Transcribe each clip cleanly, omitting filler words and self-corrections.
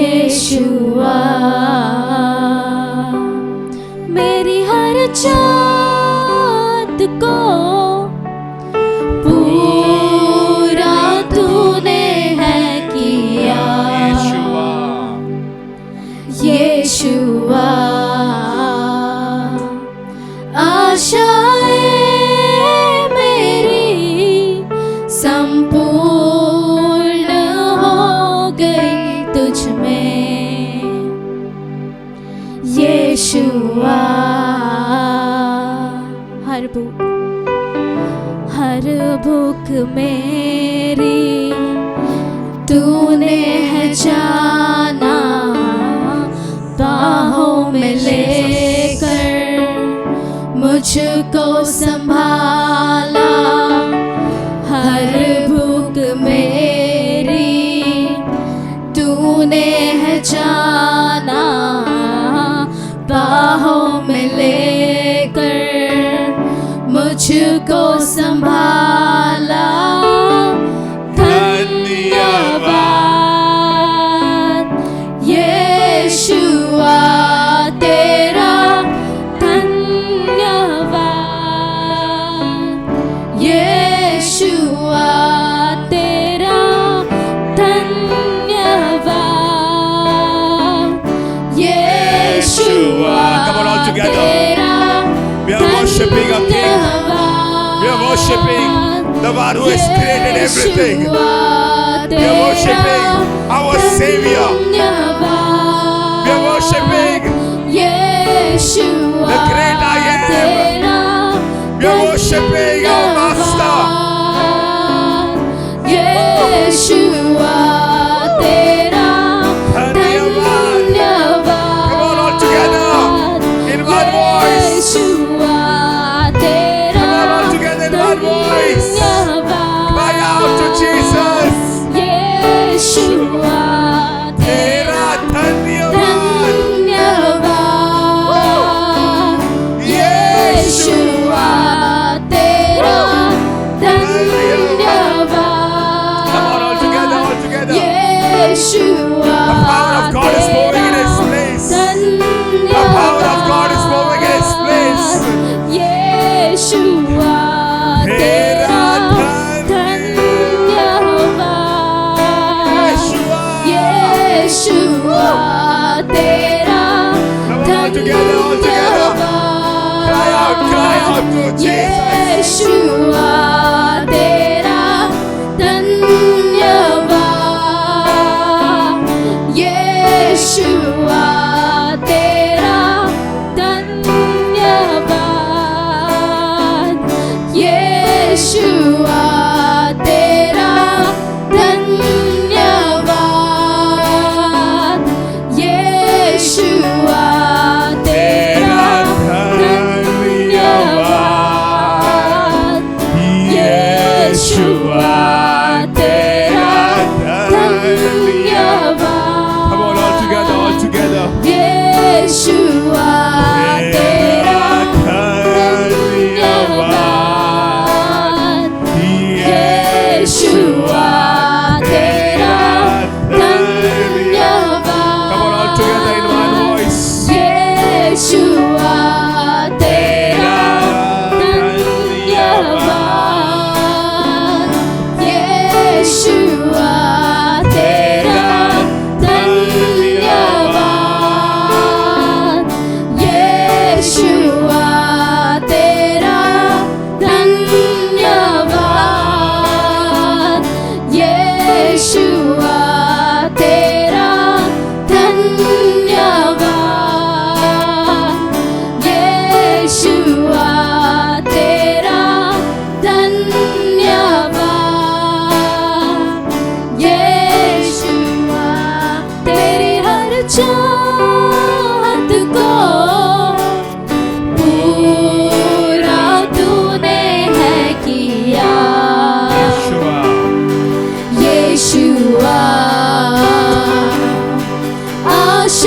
यीशुआ मेरी हर चाहत को पूरा तूने है किया। यीशुआ आशाएं मेरी संपूर्ण हो गई तुझ में। यीशुआ हर भूख मेरी तूने है जाना, बाहों में लेकर मुझको संभाला। हर भूख मेरी तूने है जाना, बाहों में लेकर मुझको संभाला। धन्यवाद यीशुआ तेरा, धन्यवाद यीशुआ तेरा, धन्यवाद यीशुआ तेरा। We are worshiping our King. We are worshiping the one who has created everything. We are worshiping our Savior. We are worshiping the great I am. We are worshiping our Master. Yeshua tera dhanyavad. Come on, all together in one voice. Yeshua tera voice. Cry out to Jesus. Yeshua Tera dhanyavad. Yeshua tera dhanyavad. Come on, all together, all together. Yeshua The power of God is moving in His place. The power of God is moving in His place. Yeshua tera dhanyavad. Yeshua tera Together, all together. Cry out to Jesus. Yeshua tera dhanyavad. Yeshua tera dhanyavad. Yeshua tera dhanyavad. Yeshua tera dhanyavad. Yeshua tera dhanyavad. Come on, all together, all together. Yeshua tera dhanyavad. Yeshua tera dhanyavad. Come on, all together in one voice. Yeshua tera dhanyavad. Yeshua tera dhanyavad. Yeshua tera dhanyavad. Yeshua tera dhanyavad. Yeshua tera धन्यवाद। यीशुआ तेरी हर चाहत को पूरा तूने है किया। यीशुआ आशा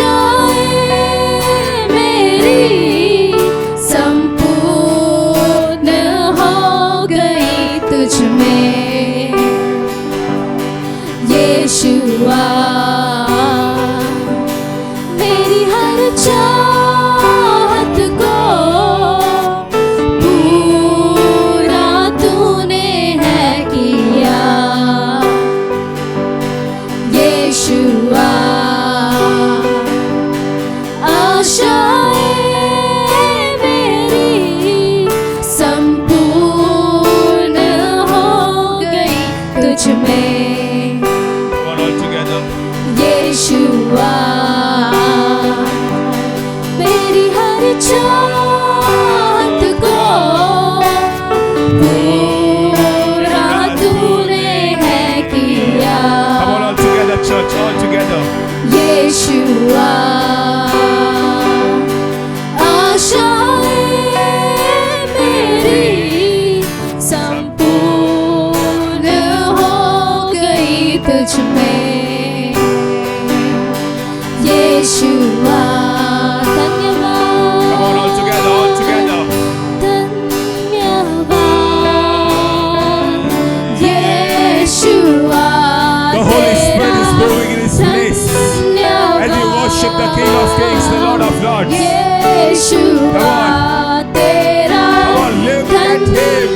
यीशुआ आशाएं मेरी संपूर्ण हो गई तुझ में यीशुआ Come on, all together, all together. The Holy Spirit is moving in this place. As we worship the King of Kings, the Lord of Lords. Come on. Come on, look at Him.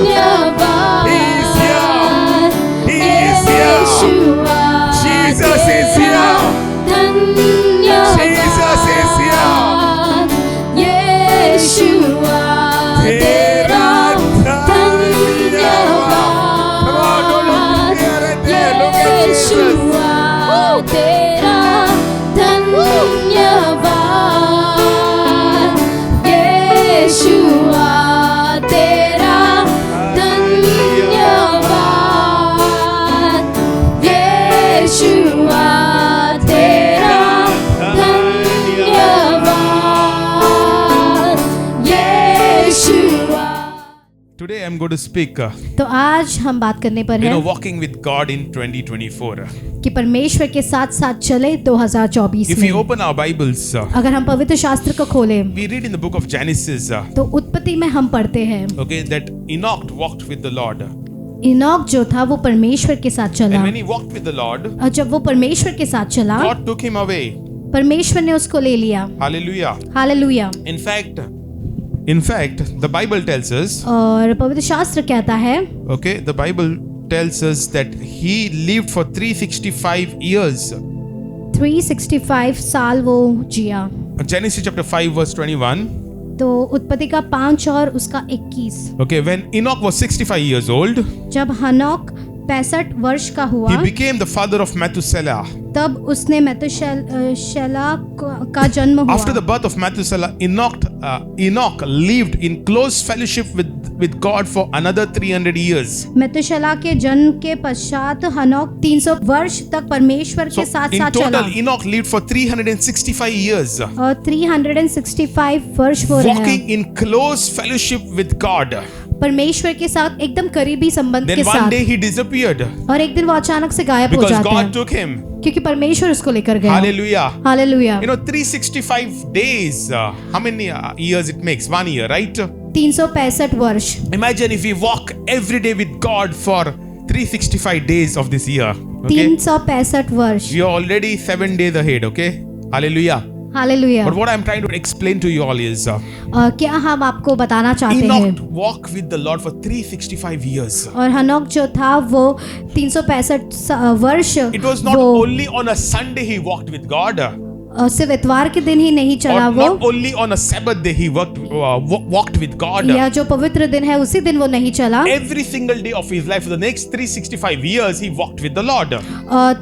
He is here. He is here. Jesus is here. Jesus is here. तेरा धन्यवाद. Come on, don't look here and there. Look at Jesus. तेरा धन्यवाद यीशुआ तेरा धन्यवाद यीशुआ तेरा धन्यवाद यीशुआ. Today I'm going to speak, तो आज हम बात करने पर हैं walking with God in 2024. कि परमेश्वर के साथ साथ चले 2024 If we में. open our Bibles, अगर हम पवित्र शास्त्र को खोलें we read in the book of Genesis, तो उत्पत्ति में हम पढ़ते हैं okay, that Enoch walked with the Lord. Enoch जो था वो परमेश्वर के साथ चला And when he walked with the Lord, और जब वो परमेश्वर के साथ चला God took him away. परमेश्वर ने उसको ले लिया. Hallelujah. Hallelujah. In fact, the Bible tells us, और पवित्र शास्त्र कहता है okay, the Bible tells us that he lived for 365 years. 365 साल वो जिया. Genesis chapter 5 verse 21. तो उत्पत्ति का 5 और उसका 21. Okay, when Enoch was 65 years old, जब हनोक 65 वर्ष का हुआ he became the father of Methuselah. तब उसने मेतुशेलह का जन्म हुआ. After the birth of Methuselah, Enoch lived in close fellowship with God for another 300 years. मेतुशेलह के जन्म के पश्चात हनोक 300 वर्ष तक परमेश्वर So के साथ in साथ चला. total, Enoch lived for 365 years, और 365 वर्ष वो रहा walking in close fellowship with God. परमेश्वर के साथ एकदम करीबी संबंध Then के one साथ. day he disappeared और एक दिन वो अचानक से गायब हो because जाता God है took him. क्योंकि परमेश्वर उसको लेकर गया. Hallelujah. Hallelujah. 365 days. How many years it makes? 1 year, right? 365 वर्ष. Imagine if we walk every day with God for 365 days of this year. Okay? 365 वर्ष. We are already 7 days ahead, okay? Hallelujah. Hallelujah. But what I'm trying to explain to you all is क्या हम आपको बताना चाहते Enoch हैं. walked with the Lord for 365 years. और हनोक जो था वो 365 वर्ष It was not वो only on a Sunday he walked with God, सिर्फ इतवार के दिन ही नहीं चला or वो, not only on a Sabbath day he walked with God. या जो पवित्र दिन है उसी दिन वो नहीं चला. Every single day of his life for the next 365 years he walked with the Lord.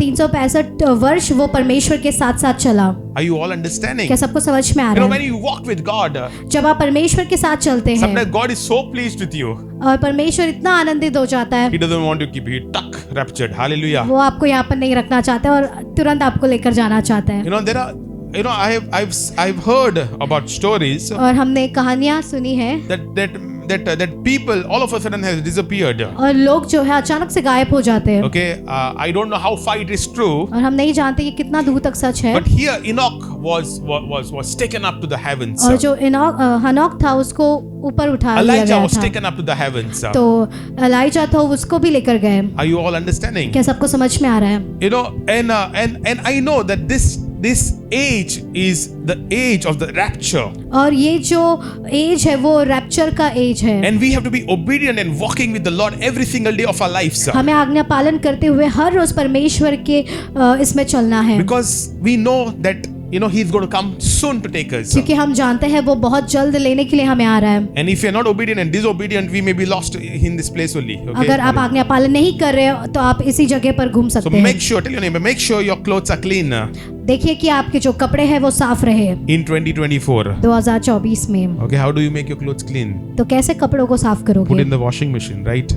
365 वर्ष वो परमेश्वर के साथ साथ चला. Are you all understanding? क्या सबको समझ में आ You रहा know, है? when you walk with God, जब आप परमेश्वर के साथ चलते हैं sometimes God is so pleased with you. और परमेश्वर इतना आनंदित हो जाता है, He doesn't want to keep you stuck, raptured. Hallelujah. वो आपको यहाँ पर नहीं रखना चाहता है और तुरंत आपको लेकर जाना चाहता है. You know, there are, you know, I've heard about stories और हमने कहानियां सुनी है that people all of a sudden has disappeared. और लोग जो है अचानक से गायब हो जाते हैं. Okay, I don't know how far it is true, और हम नहीं जानते कि कितना दूर तक सच है. but here Enoch was taken up to the heavens. और जो हनोक था उसको ऊपर उठा लिया Elijah गया was था. taken up to the heavens. तो एलाइजा था उसको भी लेकर गए. Are you all understanding? क्या सबको समझ में आ रहा है? You know, and I know that this age is the age of the rapture, और ये जो एज है वो रैप्चर का एज है. and we have to be obedient and walking with the Lord every single day of our lives, हमें आज्ञा पालन करते हुए हर रोज परमेश्वर के इसमें चलना है, because we know that He's going to come soon to take us. क्योंकि हम जानते हैं वो बहुत जल्द लेने के लिए हमें आ रहा है. And if you are not obedient and disobedient, we may be lost in this place only. Okay? अगर आप आज्ञा पालन नहीं कर रहे हो तो आप इसी जगह पर घूम So सकते हैं. make sure, tell your neighbor, make sure your clothes are clean देखिए कि आपके जो कपड़े हैं वो साफ रहे in 2024. 2024 में. Okay, how do you make your clothes clean? तो कैसे कपड़ों को साफ Put करोगे? in the washing machine, right?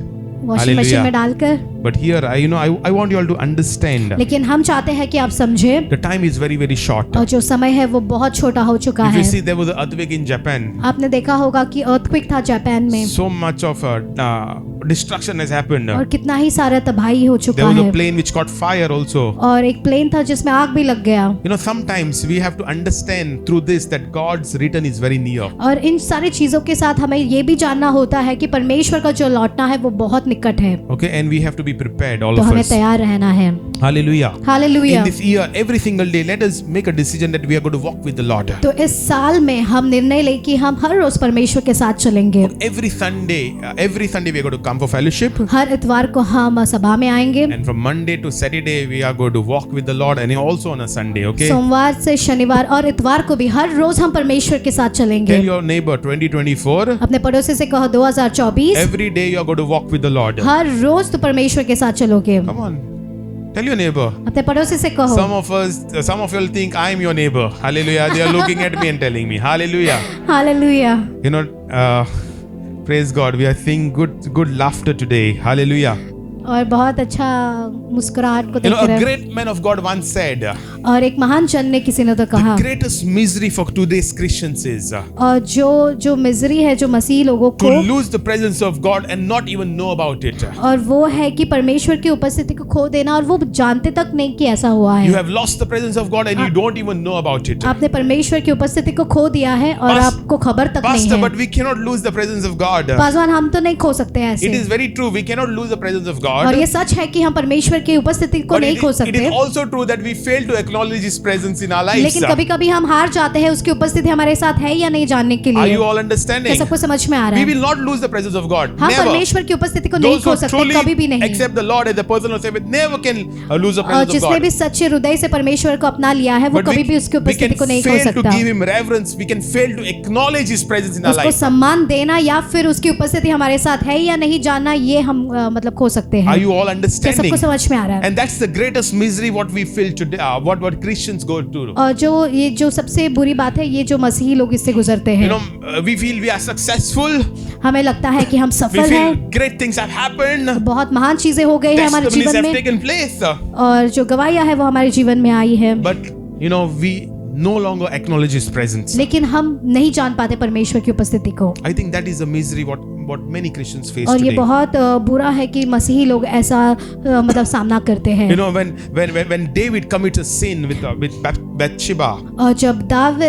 Washing machine में डालकर। But here, I want you all to understand. लेकिन हम चाहते हैं कि आप समझे The time is very, very short. और जो समय है वो बहुत छोटा हो चुका If you है। see, there was an earthquake in Japan. आपने देखा होगा कि अर्थक्वेक था जापान में So much of destruction has happened. और कितना ही सारा तबाही हो There चुका was a है plane which caught fire also. और एक प्लेन था जिसमें आग भी लग गया। Sometimes we have to understand through this that God's return is very near. और इन सारी चीजों के साथ हमें ये भी जानना होता है कि परमेश्वर का जो लौटना है वो बहुत निकट है। Okay, and we have to be prepared, all तो of हमें us. तैयार रहना है। Hallelujah. Hallelujah. In this year, every single day, let us make a decision that we are going to walk with the Lord. तो इस साल में हम निर्णय लें कि हम हर रोज परमेश्वर के साथ चलेंगे। Every Sunday we are going to come for fellowship. हर इतवार को हम सभा में आएंगे। And from Monday to Saturday, we are going to walk with the Lord, and also on a Sunday. Okay. सोमवार से शनिवार और इतवार को भी हर रोज हम परमेश्वर के साथ चलेंगे। Tell your neighbor 2024. अपने पड़ोसी से कहो 2024 Every day you are going to walk with the Lord. हर रोज तो परमेश्वर के साथ चलोगे। Come on. Tell your neighbor. अपने पड़ोसी से कहो। Some of you will think I am your neighbor. Hallelujah. They are looking at me and telling me. Hallelujah. Hallelujah. Praise God. We are seeing good laughter today. Hallelujah. और बहुत अच्छा मुस्कुराहट को देख A रहे। great man of God once said, और एक महान जन ने किसी ने तो कहा the greatest misery for today's Christians is और जो मिजरी है जो मसीह लोगों to को lose the presence of God and not even know about it. और वो है कि परमेश्वर की उपस्थिति को खो देना और वो जानते तक नहीं कि ऐसा हुआ You है। have lost the presence of God and you don't even know about it. आपने परमेश्वर की उपस्थिति को खो दिया है और आपको खबर तक नहीं Pastor, है। but we cannot lose the presence of God. Paswan हम तो नहीं खो सकते हैं It ऐसे। is very true. We cannot lose the presence of और God. ये सच है कि हम परमेश्वर की उपस्थिति को But नहीं खो it सकते। is also true that we fail to acknowledge His presence in our lives. लेकिन कभी कभी हम हार जाते हैं उसकी उपस्थिति हमारे साथ है या नहीं जानने के Are लिए। you all क्या understanding? सबको समझ में आ रहा We है? will not lose the presence of God. हम Never. परमेश्वर की उपस्थिति को नहीं Those खो who सकते, truly कभी भी नहीं। accept the Lord as the personal Savior never can lose the और presence of जिसने भी God. सच्चे हृदय से परमेश्वर को अपना लिया है वो But कभी भी उसकी we उपस्थिति can को नहीं खो fail to सकता। give Him reverence. We can fail to acknowledge His presence in our उसको life. सम्मान देना या फिर उसकी उपस्थिति हमारे साथ है या नहीं जानना ये हम मतलब खो सकते Are हैं। you all क्या understanding? सबको समझ में आ रहा है? And that's the greatest misery what we feel today. What Christians go through. और ये जो सबसे बुरी बात है ये जो मसीही लोग इससे गुजरते हैं। We feel we are successful. हमें लगता है कि हम We सफल feel हैं, great things have happened. बहुत महान चीजें हो गई है हमारे Testimonies जीवन have में taken place. और जो गवाहियां है वो हमारे जीवन में आई है। But we no longer acknowledge His presence. लेकिन हम नहीं जान पाते परमेश्वर की उपस्थिति को। I think that is a misery what many Christians face और ये today. बहुत बुरा है कि मसीही लोग ऐसा मतलब सामना करते हैं। When David commits a sin with Bathsheba, और जब दाऊद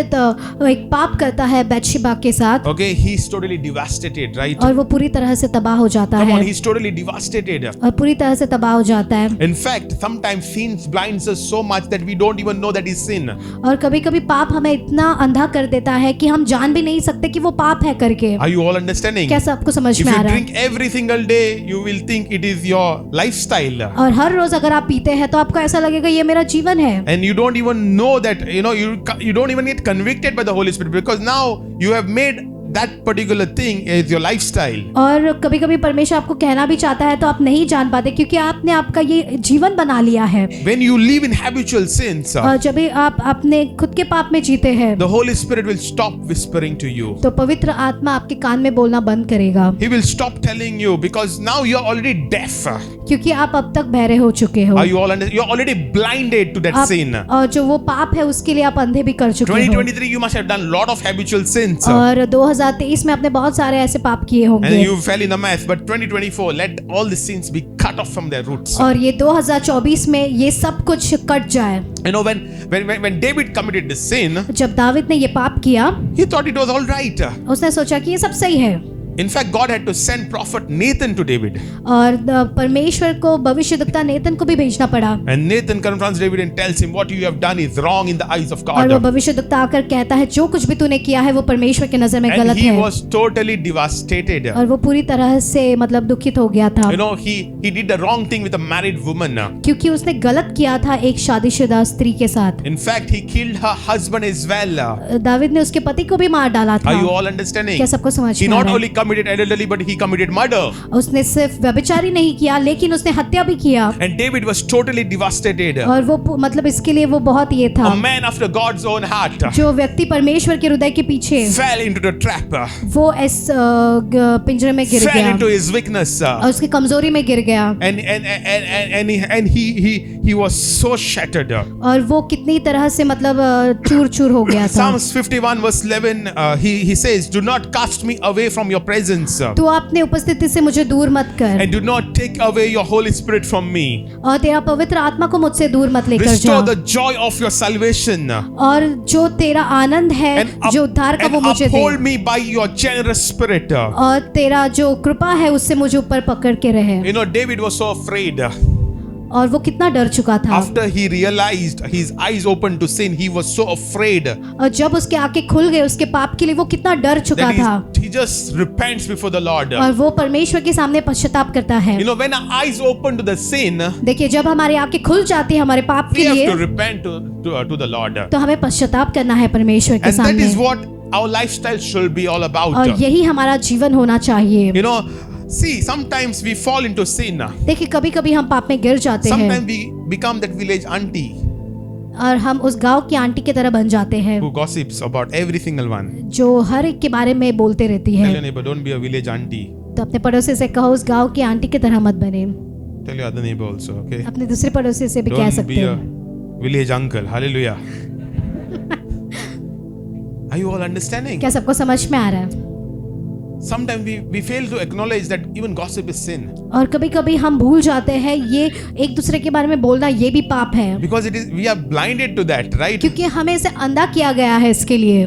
एक पाप करता है बैतशेबा के साथ, okay, he's totally devastated, right? और वो पूरी तरह से तबाह हो जाता Come on, है he's totally devastated. और पूरी तरह से तबाह हो जाता है। In fact, sometimes sin blinds us so much that we don't even know that is sin. और कभी-कभी पाप हमें इतना अंधा कर देता है कि हम जान भी नहीं सकते कि वो पाप है करके। Are you all understanding? क्या सबको समझ If में आ you रहा है? drink every single day, you will think it is your lifestyle. और हर रोज अगर आप पीते हैं तो आपको ऐसा लगेगा ये मेरा जीवन है। And you don't even know that, you don't even get convicted by the Holy Spirit because now you have made that particular thing as your lifestyle. और कभी-कभी परमेश्वर आपको कहना भी चाहता है तो आप नहीं जान पाते क्योंकि आपने आपका ये जीवन बना लिया है। When you live in habitual sins, और जब भी आप अपने खुद के पाप में जीते हैं the Holy Spirit will stop whispering to you. तो पवित्र आत्मा आपके कान में बोलना बंद करेगा He will stop telling you because now you are already deaf. क्योंकि आप अब तक बहरे हो चुके हो। Are you all you're already blinded to that sin. और जो वो पाप है उसके लिए आप अंधे भी कर चुके हो। 2023 you must have done lot of habitual sins. और 2023 में आपने बहुत सारे ऐसे पाप किए And होंगे you fell in a mess, but 2024 let all the sins be cut off from their roots. और ये 2024 में ये सब कुछ कट जाए। When David committed this sin, जब दाविद ने ये पाप किया he thought it was all right. उसने सोचा कि ये सब सही है In fact, God had to send prophet Nathan to David. और परमेश्वर को भविष्यद्वक्ता नेतन को भी भेजना पड़ा And Nathan confronts David and tells him what you have done is wrong in the eyes of और वो God. भविष्यद्वक्ता आकर कहता है जो कुछ भी तूने किया है वो परमेश्वर की नजर में And गलत he है was totally devastated. और वो पूरी तरह से मतलब दुखित हो गया था He did the wrong thing with a married woman. क्योंकि उसने गलत किया था एक शादीशुदा स्त्री के साथ। In fact, he killed her husband as well. David ने उसके पति को भी मार डाला था। Are you all understanding? क्या सबको समझ He में आ not रहा है? only committed adultery, but he committed murder. उसने सिर्फ व्यभिचारी नहीं किया लेकिन उसने हत्या भी किया। And David was totally devastated. और वो मतलब इसके लिए वो बहुत ये था, A man after God's own heart जो व्यक्ति परमेश्वर के हृदय के पीछे fell into the trap, वो इस पिंजरे में गिर fell गया into his weakness, और उसकी कमजोरी में गिर गया, and he was so shattered. और वो कितनी तरह से मतलब चूर चूर हो गया था। Psalms 51 verse 11, he says, "Do not cast me away from your presence, तू अपने उपस्थिति से मुझे दूर मत कर, and do not take away your Holy Spirit from me. और तेरा पवित्र आत्मा को मुझसे दूर मत लेकर Restore जा, the joy of your salvation, और जो तेरा आनंद है जो उद्धार का वो and मुझे दे, uphold me by your generous spirit." और तेरा जो कृपा है उससे मुझे ऊपर पकड़ के रहे। You know, David was so afraid. और वो कितना डर चुका था। After he realized his eyes opened to sin, he was so afraid और जब उसके आंखें खुल गए उसके पाप के लिए, वो कितना डर चुका था, that he just repents before the Lord. और वो परमेश्वर के सामने पश्चाताप करता है। You know, when our eyes open to the sin, देखिए, जब हमारी आंखें खुल जाती है हमारे पाप we के have लिए, to repent to the Lord. तो हमें पश्चाताप करना है परमेश्वर के And that सामने, is what our lifestyle should be all about. और यही हमारा जीवन होना चाहिए। You know, see, sometimes we fall into sin. देखिए, कभी कभी हम पाप में गिर जाते हैं Sometimes we become that village auntie और हम उस गांव की आंटी की तरह बन जाते हैं who gossips about every single one. जो हर एक के बारे में बोलते रहती Tell है। your neighbor, don't be a village auntie. तो अपने पड़ोसी से कहो उस गांव की आंटी की तरह मत बने। Tell your other neighbor also, okay? अपने दूसरे पड़ोसी से भी कह Don't सकते be a हैं। village uncle. Hallelujah. Are you all understanding? क्या सबको समझ में आ रहा है? Sometimes we fail to acknowledge that even gossip is sin, और कभी कभी हम भूल जाते हैं ये एक दूसरे के बारे में बोलना ये भी पाप है, because we are blinded to that, right? क्योंकि हमें इसे अंधा किया गया है इसके लिए,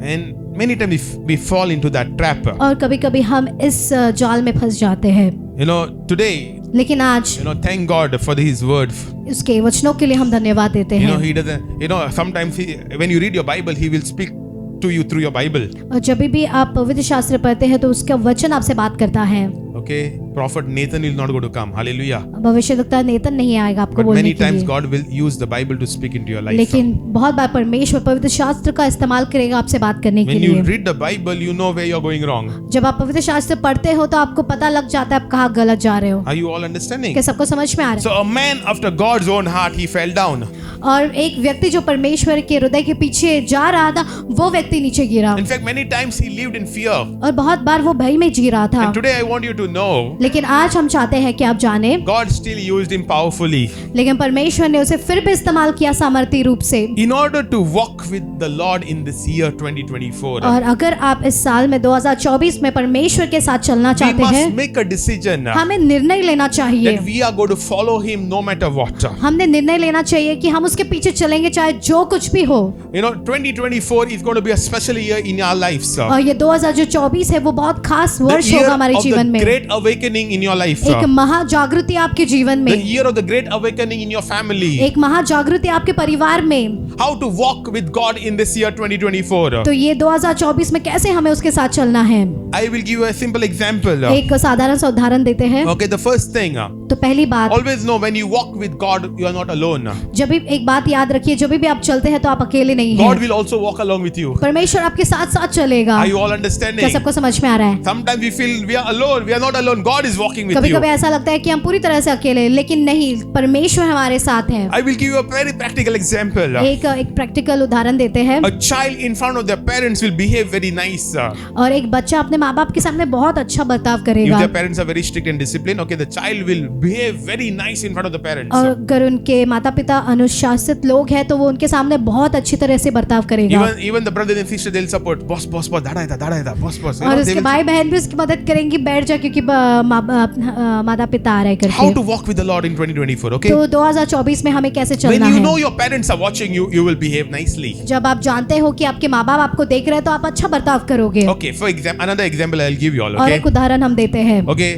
And many times we fall into that trap. और कभी कभी हम इस जाल में फंस जाते हैं। You know, today, लेकिन आज you know, thank God for His word. उसके वचनों के लिए हम धन्यवाद देते You know, हैं। He doesn't. You know, sometimes when you read your Bible, He will speak to you through your Bible. और जब भी आप पवित्र शास्त्र पढ़ते हैं तो उसका वचन आपसे बात करता है। Okay, Prophet Nathan will not go to come. Hallelujah. भविष्यद्वक्ता नेतन नहीं आएगा आपको But बोलने many के times लिए, God will use the Bible to speak into your life. लेकिन बहुत बार परमेश्वर पवित्र शास्त्र का इस्तेमाल करेगा आपसे बात करने के When you लिए। read the Bible, you know where you're going wrong. जब आप पवित्र शास्त्र पढ़ते हो तो आपको पता लग जाता है आप कहाँ गलत जा रहे हो। Are you all understanding? क्या सबको समझ में आ रहा So a man after God's own heart, he fell down. है? और एक व्यक्ति जो परमेश्वर के हृदय के पीछे जा रहा था वो व्यक्ति नीचे गिरा, In fact, many times he lived in fear. और बहुत बार वो भय में जी रहा था। And today I want you to know, लेकिन आज हम चाहते हैं कि आप जाने, God still used him powerfully लेकिन परमेश्वर ने उसे फिर भी इस्तेमाल किया सामर्थ्य रूप से। in order to walk with the Lord in this year 2024. और अगर आप इस साल में 2024 में परमेश्वर के साथ चलना We चाहते must हैं, make a decision हमें निर्णय लेना चाहिए। that we are going to follow him no matter what. हमने निर्णय लेना चाहिए कि हम उसके पीछे चलेंगे चाहे जो कुछ भी हो। You know, 2024 is going to be a special year in our lives. और ये 2024 है वो बहुत खास The वर्ष year होगा हमारे of जीवन the में। great awakening in your life. एक महाजागृति आपके जीवन The में, year of the great awakening in your family. एक महाजागृति आपके परिवार में। How to walk with God in this year 2024. तो ये 2024 में कैसे हमें उसके साथ चलना है, I will give you a simple example. एक साधारण सा उदाहरण देते हैं। Okay, the first thing, तो पहली बात, always know when you walk with God, you are not alone. जब भी एक बात याद रखिए, जब भी आप चलते हैं तो आप अकेले नहीं God हैं, will also walk along with you. परमेश्वर आपके साथ साथ चलेगा। Are you all क्या understanding? सबको समझ में आ रहा है? Sometimes we feel we are alone. We are not alone. God is walking with कभी you. कभी ऐसा लगता है कि हम पूरी तरह से अकेले हैं, लेकिन नहीं, परमेश्वर हमारे साथ है। I will give you a very practical example. एक प्रैक्टिकल उदाहरण देते हैं। A child in front of their parents will behave very nice. और एक बच्चा अपने माँ बाप के सामने बहुत अच्छा बर्ताव If करेगा, their parents are very strict and disciplined, okay, the child will behave very nice in front of the parents. और अगर उनके माता पिता अनुशासित लोग हैं तो वो उनके सामने बहुत अच्छी तरह से बर्ताव करेगा। Even the brothers and sisters, they'll support. Boss, दाढ़ा है, boss. You और know, they उसके will- भाई बहन भी उसकी मदद करेंगी, बैठ जा क्योंकि माता पिता आ रहे How to करके। walk with the Lord in 2024, okay? तो 2024 में हमें कैसे When चलना you है? know your parents are watching you, you will behave nicely. जब आप जानते हो कि आपके माँ बाप आपको देख रहे हैं तो आप अच्छा बर्ताव करोगे। Okay, for example, another example I'll give you all, और okay? एक उदाहरण हम देते हैं। Okay,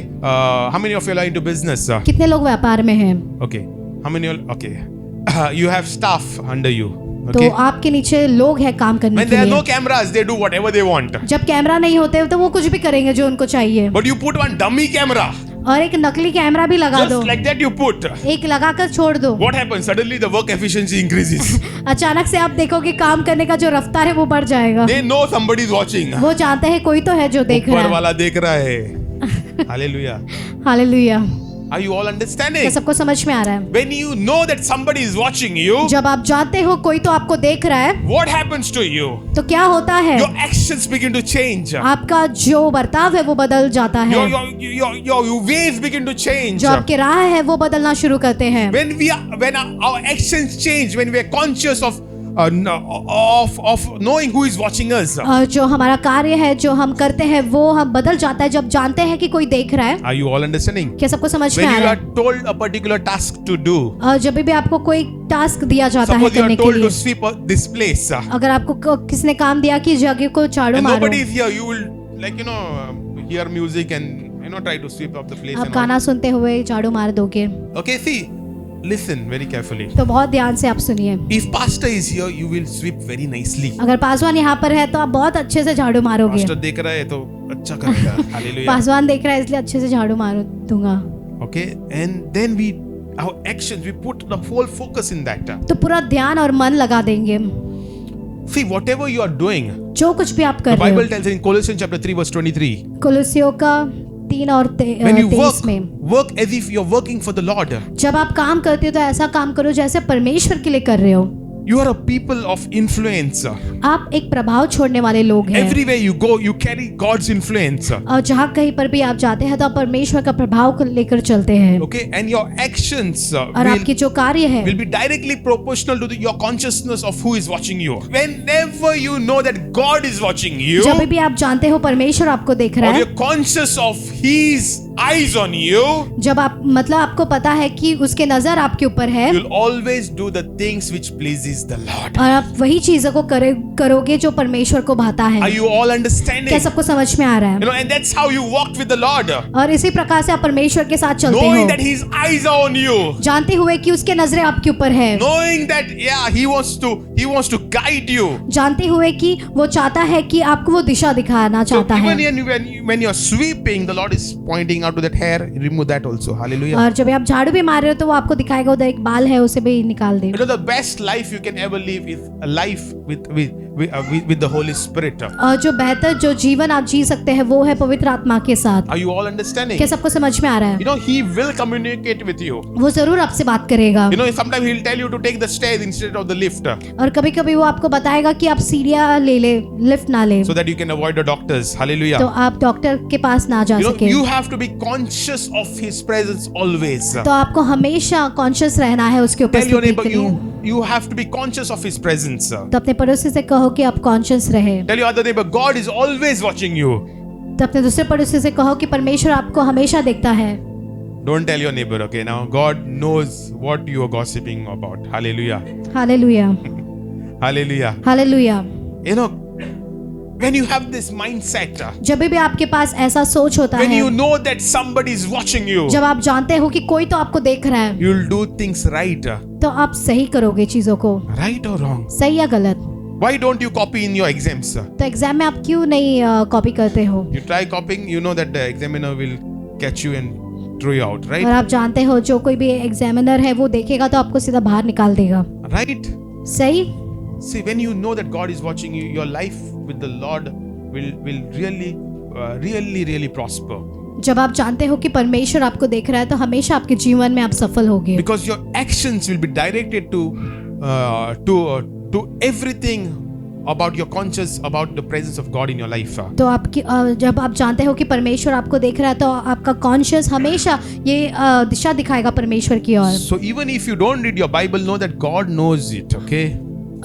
how many of you are into business? कितने लोग व्यापार में हैं? Okay, how many? Okay, you have staff under you. तो Okay, आपके नीचे लोग हैं काम करने when के there are no लिए। cameras, they do whatever they want. जब कैमरा नहीं होते तो वो कुछ भी करेंगे जो उनको चाहिए। But you put one dummy camera. और एक नकली कैमरा भी लगा दो, Just like that you put. एक लगाकर छोड़ दो, What happens? Suddenly the work efficiency increases. अचानक से आप देखोगे काम करने का जो रफ्तार है वो बढ़ जाएगा। They know somebody is watching. वो जानते हैं कोई तो है जो देख रहा ऊपर है। वाला देख रहा है। Hallelujah. Hallelujah. Are you all क्या understanding? सबको समझ में आ रहा है? When you know that somebody is watching you, जब आप जानते हो कोई तो आपको देख रहा है, what happens to you? तो क्या होता है? Your actions begin to change. आपका जो बर्ताव है वो बदल जाता है, Your ways begin to change. जो आपके राह है वो बदलना शुरू करते हैं। When our actions change, when we are conscious of knowing who is watching us. जो हमारा कार्य है जो हम करते हैं वो हम बदल जाता है जब जानते हैं कि कोई देख रहा है। Are you all understanding? क्या सबको समझ में When आ you रहा are है? told a particular task to do, जब भी आपको कोई टास्क दिया जाता है suppose you करने are के told लिए, to sweep this place, अगर आपको किसने काम दिया कि जगह को झाड़ू and मारो, nobody is here, you will hear music and try to sweep up the place. आप And all. गाना सुनते हुए झाड़ू मार दोगे। Okay, see, listen very carefully. तो बहुत ध्यान से आप सुनिए। If pastor is here, you will sweep very nicely. अगर पासवान यहाँ पर है तो आप बहुत अच्छे से झाड़ू मारोगे। Pastor देख रहा है तो अच्छा करेगा। Hallelujah. पासवान देख रहा है इसलिए अच्छे से झाड़ू मार दूंगा। Okay, and then our actions, we put the whole focus in that. तो पूरा ध्यान और मन लगा देंगे। See, whatever you are doing, जो कुछ भी आप the कर रहे Bible हो, tells in Colossians chapter 3 verse 23, कुलुस्सियों का 3 और when you 23 में, work as if you're working for the Lord. जब आप काम करते हो तो ऐसा काम करो जैसे परमेश्वर के लिए कर रहे हो। You are a people of influence. आप एक प्रभाव छोड़ने वाले लोग हैं। Everywhere you go, you carry God's influence. और जहाँ कहीं पर भी आप जाते हैं तो आप परमेश्वर का प्रभाव को लेकर चलते हैं। Okay, and your actions और आपकी जो कार्य है will be directly proportional to your consciousness of who is watching you. Whenever you know that God is watching you, जब भी आप जानते हो परमेश्वर आपको देख रहा or है, you're conscious of His eyes on you, जब आप मतलब आपको पता है कि उसके नजर आपके ऊपर है, you'll always do the things which pleases the Lord. और आप वही चीजों को करोगे जो परमेश्वर को भाता Are है। you all understanding? क्या सबको समझ में आ रहा है? And that's how you walked with the Lord, और इसी प्रकार से आप परमेश्वर के साथ चलते knowing हो, that His eyes are on you, जानते हुए कि उसके नजरें आपके ऊपर है, knowing that He wants to guide you. जानते हुए कि वो चाहता है कि आपको वो दिशा दिखाना So चाहता है। even when you're sweeping, the Lord is pointing out to that hair. Remove that also. Hallelujah. और जब आप झाड़ू भी मार रहे हो तो वो आपको दिखाएगा उधर एक बाल है उसे भी निकाल दे। The best life you can ever live is a life with the Holy Spirit. और जो बेहतर जो जीवन आप जी सकते हैं वो है पवित्र आत्मा के साथ। Are you all understanding? क्या सबको समझ में आ रहा है? He will communicate with you. वो जरूर आपसे बात करेगा। Sometimes He'll tell you to take the stairs instead of the lift, और कभी कभी वो आपको बताएगा कि आप सीढ़ियाँ ले ले, लिफ्ट ना ले, so that you can avoid the doctors. Hallelujah. तो आप डॉक्टर के पास ना जा सके। You have to be conscious of His presence always. तो आपको हमेशा कॉन्शियस रहना है उसके Tell your उपस्थिति neighbor, के लिए। you have to be conscious of His presence. तो अपने पड़ोसी से कहो कि आप कॉन्शियस रहे। Tell your other neighbor, God is always watching you. तो अपने दूसरे पड़ोसी से कहो कि परमेश्वर आपको हमेशा देखता है। Don't tell your neighbor, okay? Now God knows what you are gossiping about. Hallelujah. Hallelujah, Hallelujah. Hallelujah. When you have this mindset, जब भी आपके पास ऐसा सोच होता when है, you know that somebody is watching you, जब आप जानते हो कि कोई तो आपको देख रहा है, you'll do things right. तो आप सही करोगे चीजों को, Right or wrong? सही या गलत। Why don't you copy in your exams? तो एग्जाम में आप क्यों नहीं कॉपी करते हो? You try copying, you know that the examiner will catch you and throw you out, और right? आप जानते हो जो कोई भी एग्जामिनर है वो देखेगा तो आपको सीधा बाहर निकाल देगा। Right? सही। See, when you know that God is watching you, your life with the Lord will really prosper. जब आप जानते हो कि परमेश्वर आपको देख रहा है तो हमेशा आपके जीवन में आप सफल होगे, Because your actions will be directed to everything about your conscious about the presence of God in your life. तो आपकी जब आप जानते हो कि परमेश्वर आपको देख रहा है तो आपका कॉन्शियस हमेशा ये दिशा दिखाएगा परमेश्वर की ओर। So even if you don't read your Bible, know that God knows it, okay?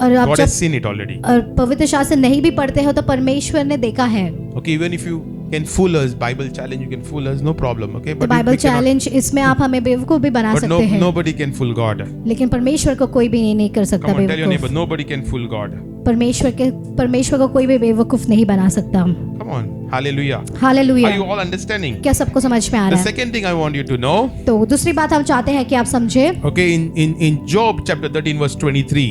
और आप God has जब seen it already. और पवित्र शास्त्र नहीं भी पढ़ते हो तो परमेश्वर ने देखा है। Okay, even if you can fool us, Bible challenge, you can fool us, no problem, okay? तो बाइबल चैलेंज इसमें आप हमें बेवकूफ भी बना सकते हैं, nobody can fool God. लेकिन परमेश्वर को कोई भी नहीं कर सकता Come on, tell your neighbor, बेवकूफ। nobody can fool God. परमेश्वर को कोई भी बेवकूफ नहीं बना सकता। Come on, hallelujah. Hallelujah. Are you all understanding? क्या सबको समझ में आ The रहा है? second thing I want you to know, तो दूसरी बात हम चाहते हैं कि आप समझे। okay, in Job chapter 13 verse 23,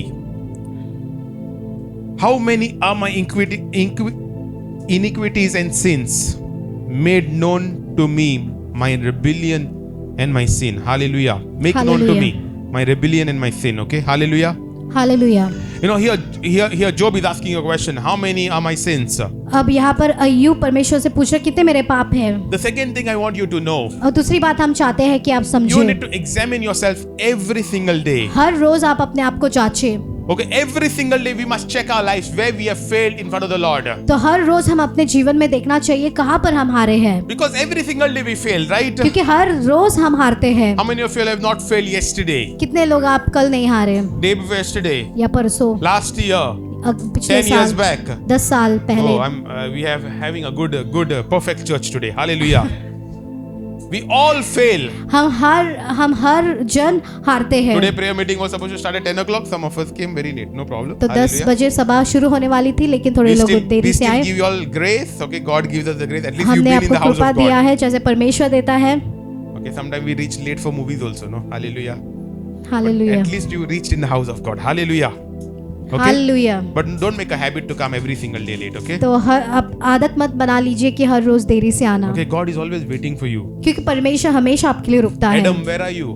how many are my iniquities and sins made known to me? my rebellion and my sin. Hallelujah. Make known to me my rebellion and my sin. Okay. Hallelujah. Hallelujah. You know, here Job is asking a question. How many are my sins? अब यहाँ पर अय्यूब परमेश्वर से पूछ रहे कितने मेरे पाप हैं। The second thing I want you to know. और दूसरी बात हम चाहते हैं कि आप You समझें। need to examine yourself every single day. हर रोज आप अपने आप को जांचें। Okay, every single day we must check our lives where we have failed in front of the Lord. तो हर रोज हम अपने जीवन में देखना चाहिए कहाँ पर हम हारे हैं। Because every single day we fail, right? क्योंकि हर रोज हम हारते हैं। How many of you have not failed yesterday? कितने लोग आप कल नहीं हारे Day before yesterday? या परसों, Last year? पिछले 10 years साल, back? 10 साल पहले। Oh, we have having a good, perfect church today. Hallelujah. We all fail. हम हर जन हारते हैं। Today prayer meeting was supposed to start at 10 o'clock. Some of us came very late. No problem. तो 10 बजे सभा शुरू होने वाली थी, लेकिन थोड़े लोग देरी से आए। We still give you all grace. Okay, God gives us the grace. At least you've हमने been in the आपको house कृपा of दिया God. है जैसे परमेश्वर देता है। Okay, sometimes we reach late for movies also. No, hallelujah. Hallelujah, At least you reached in the house of God. Hallelujah. Okay. Hallelujah. But don't make a habit to come every single day late. Okay. तो आप आदत मत बना लीजिए कि हर रोज देरी से आना। Okay, God is always waiting for you. क्योंकि परमेश्वर हमेशा आपके लिए रुकता है। Adam, where are you?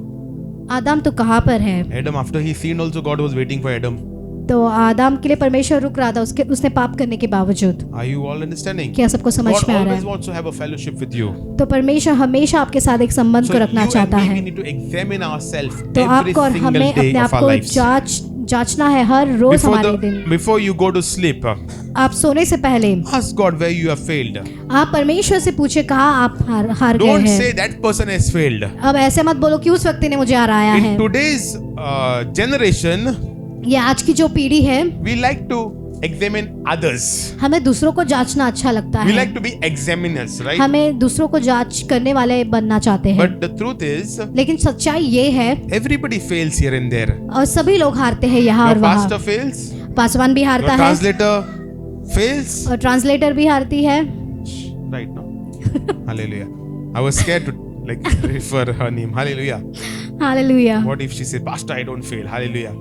आदम तो कहाँ पर है? Adam, after he sinned, also God was waiting for Adam. तो आदम के लिए परमेश्वर रुक रहा था उसने पाप करने के बावजूद। Are you all understanding? क्या सबको समझ God में आ रहा always है? wants to have a fellowship with you. तो परमेश्वर हमेशा आपके साथ एक संबंध So को you रखना and चाहता me, है। we need to examine ourselves तो every आपको और single हमें day अपने आप of our को lives. जांचना है हर रोज हमारे दिन। Before you go to sleep, आप सोने से पहले ask God where you have failed. आप परमेश्वर से पूछे कहाँ आप हार गए Don't हैं। say that person has failed. अब ऐसे मत बोलो कि उस व्यक्ति ने मुझे हराया है। In today's generation, ये आज की जो पीढ़ी है, we like to examine others. हमें दूसरों को जांचना अच्छा लगता We है। like to be examiners, right? हमें दूसरों को जांच करने वाले बनना चाहते हैं। But the truth is, लेकिन सच्चाई ये है, everybody fails here and there. और सभी लोग हारते हैं यहाँ और Your वहाँ। pastor fails. पासवान भी Your हारता है translator fails. और ट्रांसलेटर भी हारती है। Right now. Hallelujah. I was scared to like refer her name. Hallelujah. Hallelujah. What if she said, Pastor, I don't fail? Hallelujah.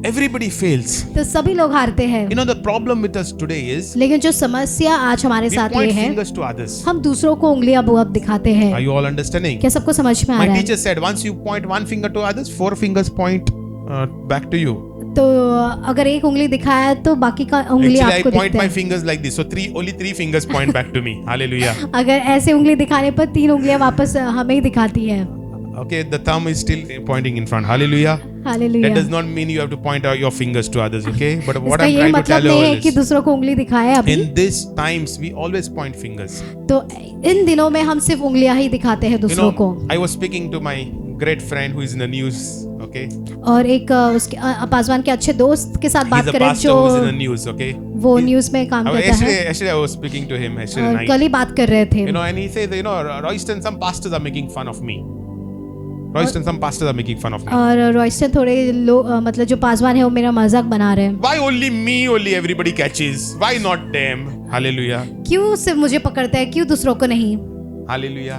Everybody fails. तो सभी लोग हारते हैं। You know, the problem with us today is लेकिन जो समस्या आज हमारे we साथ ये point है, fingers to others. हम दूसरों को उंगलियां अब दिखाते Are हैं। you all understanding? क्या सबको समझ में आ My रहा है? teacher said, once you point one finger to others, 4 fingers point back to you. तो अगर एक उंगली दिखाया तो बाकी का उंगली Actually, I आपको point दिखता my है। fingers like this. So only 3 fingers point back to me. Hallelujah. अगर ऐसे उंगली दिखाने पर 3 उंगलियां वापस हमें ही दिखाती है। Okay, the thumb is still pointing in front. Hallelujah. Hallelujah. That does not mean you have to point out your fingers to others, okay? But what इसका I'm ये trying to मतलब tell you नहीं है all कि is, दूसरों को उंगली दिखाए अभी। in these times, we always point fingers. तो इन दिनों में हम सिर्फ उंगलियां ही दिखाते हैं You दूसरों को। know, I was speaking to my great friend who is in the news, okay? और एक उसके पासवान के अच्छे दोस्त के साथ He's बात a करें pastor जो who is in the news, okay? वो न्यूज़ में काम करता है। Yesterday I was speaking to him yesterday और night. कल ही बात कर रहे थे। You know, and he says, you know, Royston, some pastors are making fun of me. Royston, some pastors are making fun of me. और Royston थोड़े लोग मतलब जो पासवान है वो मेरा मजाक बना रहे हैं। Why only me, only everybody catches? Why not them? Hallelujah. क्यों सिर्फ मुझे पकड़ता है, क्यों दूसरों को नहीं? Hallelujah.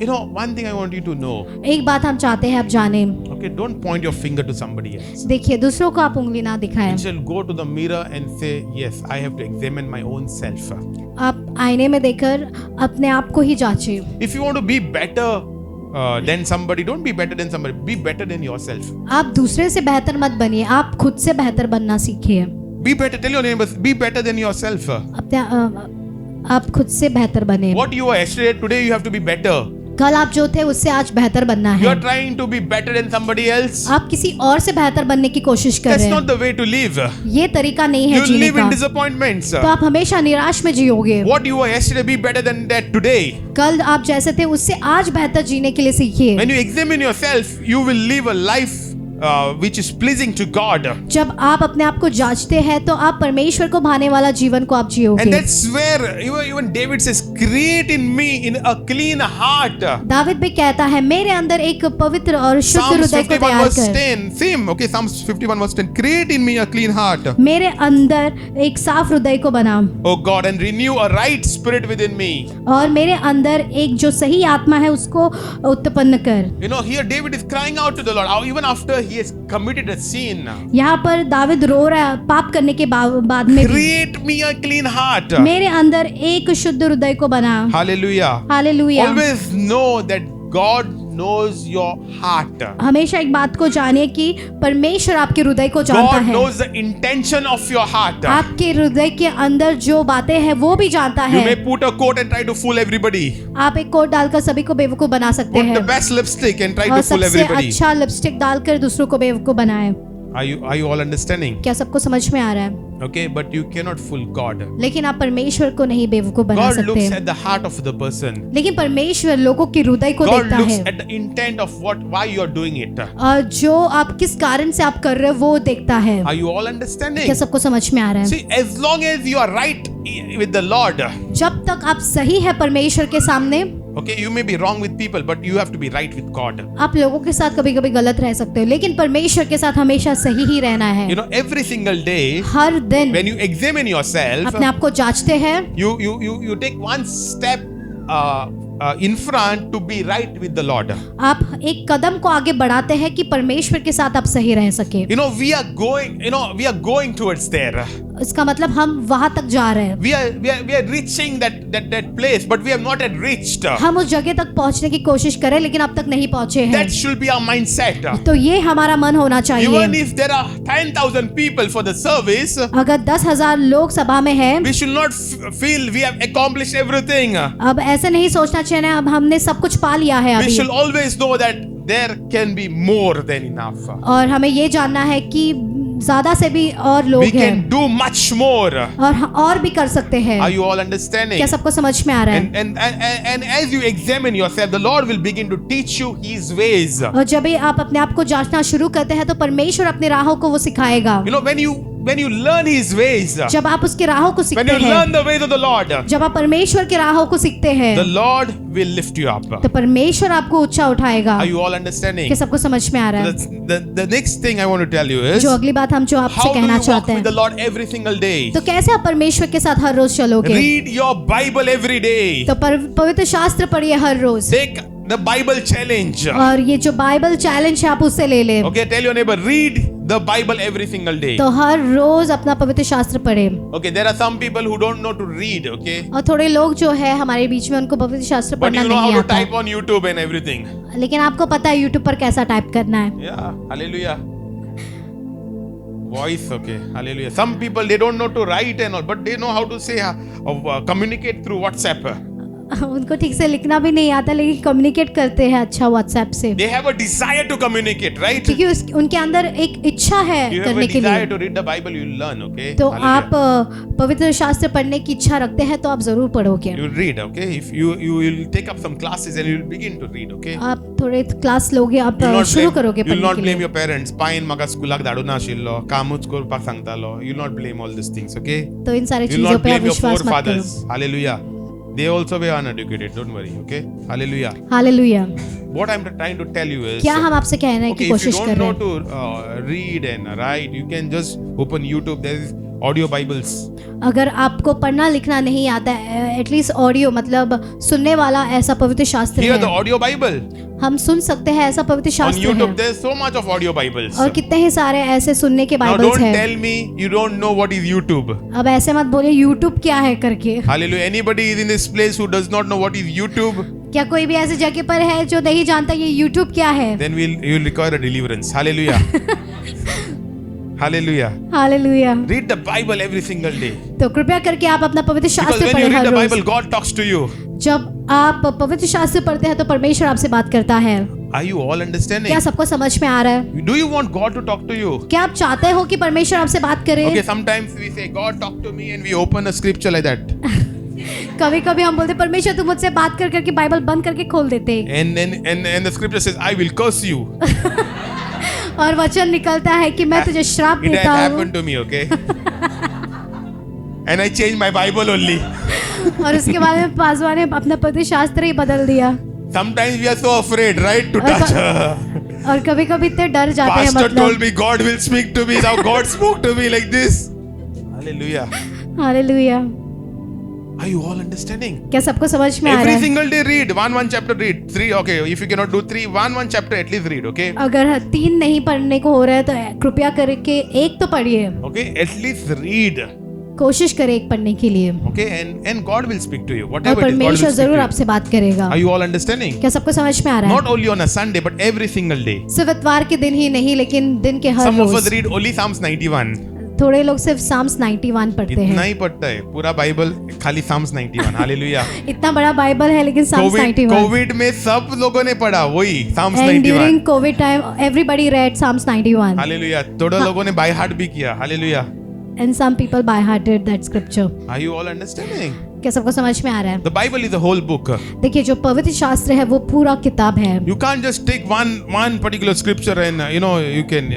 You know, one thing I want you to know. एक बात हम चाहते हैं आप जाने। Okay, don't point your finger to somebody else. देखिए दूसरों को आप उंगली ना दिखाएं। Instead, go to the mirror and say, yes, I have to examine my own self. आप आईने में देखकर अपने आप को ही जांचें। If you want to be better than somebody, don't be better than somebody. Be better than yourself. आप दूसरे से बेहतर मत बनिए, आप खुद से बेहतर बनना सीखिए। Be better. Tell your neighbors, be better than yourself. अपने आप खुद से बेहतर बने। What you were yesterday, today you have to be better. कल आप जो थे उससे आज बेहतर बनना You है। are trying to be better than somebody else. आप किसी और से बेहतर बनने की कोशिश कर That's रहे not हैं। the way to live. ये तरीका नहीं है You जीने live in का। disappointments. तो आप हमेशा निराश में जियोगे। What you were yesterday, be better than that today. कल आप जैसे थे उससे आज बेहतर जीने के लिए सीखिए। When you examine yourself, you will live a life which is pleasing to God. जब आप अपने आप को जांचते हैं तो आप परमेश्वर को भाने वाला जीवन को आप And जियोगे। that's where even David says, create in me in a clean heart. David भी कहता है मेरे अंदर एक पवित्र और शुद्ध Psalms हृदय को 51 तैयार verse कर। 10. Same. Okay, Psalms 51 verse 10. Create in me a clean heart. मेरे अंदर एक साफ हृदय को बना Oh God, and renew a right spirit within me. और मेरे अंदर एक जो सही आत्मा है उसको उत्पन्न कर। You know, here David is crying out to the Lord, even after he has committed a sin. यहाँ पर दाविद रो रहा है पाप करने के बाद में भी। Create me a clean heart. मेरे अंदर एक शुद्ध हृदय को को बना। Hallelujah. Hallelujah. Always know that God knows your heart. हमेशा एक बात को जानिए कि परमेश्वर आपके हृदय को जानता God है। knows the intention of your heart. आपके हृदय के अंदर जो बातें हैं वो भी जानता You है। may put a coat and try to fool everybody. आप एक कोट डालकर सभी को बेवकूफ बना सकते Put the हैं best lipstick and try और to fool सबसे everybody. अच्छा लिपस्टिक डालकर दूसरों को बेवकूफ बनाए। Are you all understanding? क्या सबको समझ में आ रहा है? Okay, but you cannot fool God. लेकिन आप परमेश्वर को नहीं बेवकूफ बना God सकते। looks at the heart of the person. लेकिन परमेश्वर लोगों के हृदय को God देखता looks है at the intent of why you are doing it. और जो आप किस कारण से आप कर रहे हो वो देखता है। Are you all understanding? क्या सबको समझ में आ रहा है? See, as long as you are right with the Lord, जब तक आप सही है परमेश्वर के सामने, okay, you may be wrong with people, but you have to be right with God. आप लोगों के साथ कभी कभी गलत रह सकते हो लेकिन परमेश्वर के साथ हमेशा सही ही रहना है। You know, every single day, हर दिन when you examine yourself, अपने आप को जांचते हैं, you take one step in front to be right with the Lord. आप एक कदम को आगे बढ़ाते हैं कि परमेश्वर के साथ आप सही रह सके। You know, we are going towards there. इसका मतलब हम वहां तक जा रहे हैं। We are reaching that place, but we have not yet reached. हम उस जगह तक पहुंचने की कोशिश करें लेकिन अब तक नहीं पहुंचे हैं। That should be our mindset. तो ये हमारा मन होना Even चाहिए। if there are 10,000 people for the service, अगर 10,000 लोग सभा में हैं, we should not feel we have accomplished everything. अब ऐसे नहीं सोचना चाहिए अब हमने सब कुछ पा लिया है We अभी। should always know that there can be more than enough. और हमें ये जानना है कि ज्यादा से भी और लोग We can हैं do much more. और भी कर सकते हैं। Are you all understanding? क्या सबको समझ में आ रहा है? And as you examine yourself, the Lord will begin to teach you His ways. और जब भी आप अपने आप को जांचना शुरू करते हैं तो परमेश्वर अपने राहों को वो सिखाएगा। You know, when you learn His ways, जब आप उसके राहों को when सीखते you हैं, learn the ways of the Lord, जब आप परमेश्वर के राहों को सीखते हैं, the Lord will lift you up. तो परमेश्वर आपको ऊंचा उठाएगा। Are you all understanding? क्या सबको समझ में आ रहा है? The next thing I want to tell you is, जो अगली बात हम जो आपसे how do कहना you walk चाहते with the हैं, Lord every single day? तो कैसे आप परमेश्वर के साथ हर रोज चलोगे? Read your Bible every day. तो पवित्र शास्त्र पढ़िए हर रोज। Take the Bible challenge. और ये जो बाइबल चैलेंज है आप उससे ले लें। Okay, tell your neighbor, read the Bible every single day. तो हर रोज अपना पवित्र शास्त्र पढ़े। Okay, there are some people who don't know to read, okay? और थोड़े लोग जो है हमारे बीच में उनको पवित्र शास्त्र But पढ़ना you know how नहीं to आता, type on YouTube and everything. लेकिन आपको पता है यूट्यूब पर कैसा टाइप करना है। Yeah, hallelujah. Voice, okay, hallelujah. Some people, they don't know to write and all, but they know how to say, communicate through WhatsApp. उनको ठीक से लिखना भी नहीं आता लेकिन कम्युनिकेट करते हैं अच्छा व्हाट्सएप से, They have a desire to communicate, right? क्योंकि उनके अंदर एक इच्छा है You have a करने के desire लिए। to read the Bible, you'll learn, okay? तो Hallelujah. आप पवित्र शास्त्र पढ़ने की इच्छा रखते हैं तो आप जरूर पढ़ोगे। You'll read, okay? If you will take up some classes and you'll begin to read, okay? आप थोड़े क्लास लोगे, आप You'll not शुरू blame, करोगे you'll पढ़ने not के blame लिए। your parents. Pain maga skulak dadu na shillo, kamuch korpak sangtalo. You'll not blame all these things, okay? तो इन सारी You'll चीजों not पे आप blame your विश्वास मत करो। forefathers. Hallelujah. They also were uneducated. Don't worry, okay? Hallelujah. Hallelujah. What I'm trying to tell you is, क्या हम आपसे कहने की okay, if you कोशिश कर don't रहे know हैं? to read and write, you can just open YouTube. There is audio Bibles. अगर आपको पढ़ना लिखना नहीं आता है, एटलीस्ट ऑडियो मतलब सुनने वाला ऐसा पवित्र शास्त्र Hear the है, audio Bible. हम सुन सकते हैं ऐसा पवित्र On शास्त्र YouTube, है। there's so much of audio Bibles. और कितने ही सारे ऐसे सुनने के Now बाइबल्स don't हैं। tell me you don't know what is YouTube. अब ऐसे मत बोलिए यूट्यूब क्या है करके। Hallelujah. Anybody is in this place who does not know what is YouTube, क्या कोई भी ऐसी जगह पर है जो नहीं जानता ये यूट्यूब क्या है? then you'll require a deliverance. Hallelujah. Hallelujah. Hallelujah. Read the Bible every single day. तो कृपया करके आप अपना पवित्र Because शास्त्र when you पढ़ें read her the rose. Bible, God talks to you. जब आप पवित्र शास्त्र पढ़ते हैं तो परमेश्वर आपसे बात करता है। Are you all understanding? क्या सबको समझ में आ रहा है? Do you want God to talk to you? क्या आप चाहते हो कि परमेश्वर आपसे बात करे? Okay, sometimes we say, God talk to me, and we open a scripture like that. कभी कभी हम बोलते परमेश्वर तू मुझसे बात कर करके बाइबल बंद करके खोल देते And the scripture says, I will curse you. और वचन निकलता है कि मैं तुझे श्राप It देता has हूँ happened to me, okay? And I changed my Bible only. और उसके बाद में पासवान ने अपना पवित्र शास्त्र ही बदल दिया। Sometimes we are so afraid, right, to touch her. और कभी कभी इतने डर जाते हैं Pastor told मतलब। me God will speak to me. Now God spoke to me like this. Hallelujah. Hallelujah. Are you all understanding? क्या सबको समझ में आ रहा Every है? single day read one chapter, read 3. Okay, if you cannot do 3, one chapter at least read. Okay. अगर 3 नहीं पढ़ने को हो रहा है तो कृपया करके 1 तो पढ़िए। Okay, at least read. कोशिश करें एक पढ़ने के लिए, Okay, and God will speak to you. और Whatever it is, God will परमेश्वर speak जरूर to you. आपसे बात करेगा। Are you all understanding? क्या सबको समझ में आ रहा है? Not only on a Sunday, but every single day. सिर्फ इतवार के दिन ही नहीं, लेकिन दिन के हर Some of us rose. read only Psalms 91. थोड़े लोग सिर्फ साम्स 91 पढ़ते इतना हैं। ही पढ़ता है पूरा बाइबल, खाली Psalms 91. Hallelujah. इतना बड़ा बाइबल है लेकिन साम्स 91। कोविड में सब लोगों ने पढ़ा वही Psalms And 91. during COVID time, everybody read Psalms 91. Hallelujah. थोड़ा लोगों ने बाय हार्ट भी किया. Hallelujah. And some people by hearted that scripture. Are you all understanding? क्या सबको समझ में आ रहा है? The Bible is a whole book. देखिए, जो पवित्र शास्त्र है वो पूरा किताब है। You can't just take one particular scripture and you can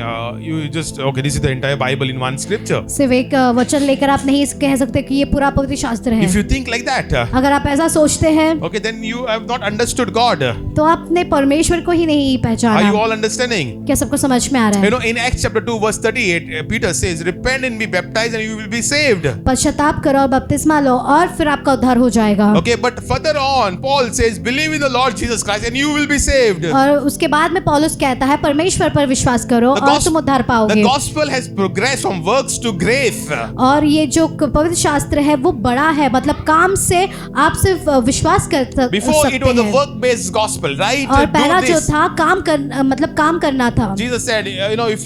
you just okay, this is the entire Bible in one scripture. सिर्फ एक वचन लेकर आप नहीं कह सकते कि ये पूरा पवित्र शास्त्र है। If you think like that, अगर आप ऐसा सोचते हैं, okay, then you have not understood God. तो आपने परमेश्वर को ही नहीं Are you पहचाना। all understanding? क्या सबको समझ में आ रहा है? In Acts chapter 2 verse 38, Peter says, "Repent and be baptized, and you will be saved." पश्चाताप करो और बपतिस्मा लो और फिर आपका उद्धार हो जाएगा। Okay, but further on, Paul says, "Believe in the Lord Jesus Christ, and you will be saved." और उसके बाद में पौलुस कहता है परमेश्वर पर विश्वास करो The और gos- तुम उद्धार The पाओगे। gospel has progressed from works to grace. और ये जो पवित्र शास्त्र है वो बड़ा है, मतलब काम से आप सिर्फ विश्वास कर Before it सकते was a हैं। work-based gospel, right? और Do पहला जो this. था काम कर मतलब काम करना था। Jesus said, if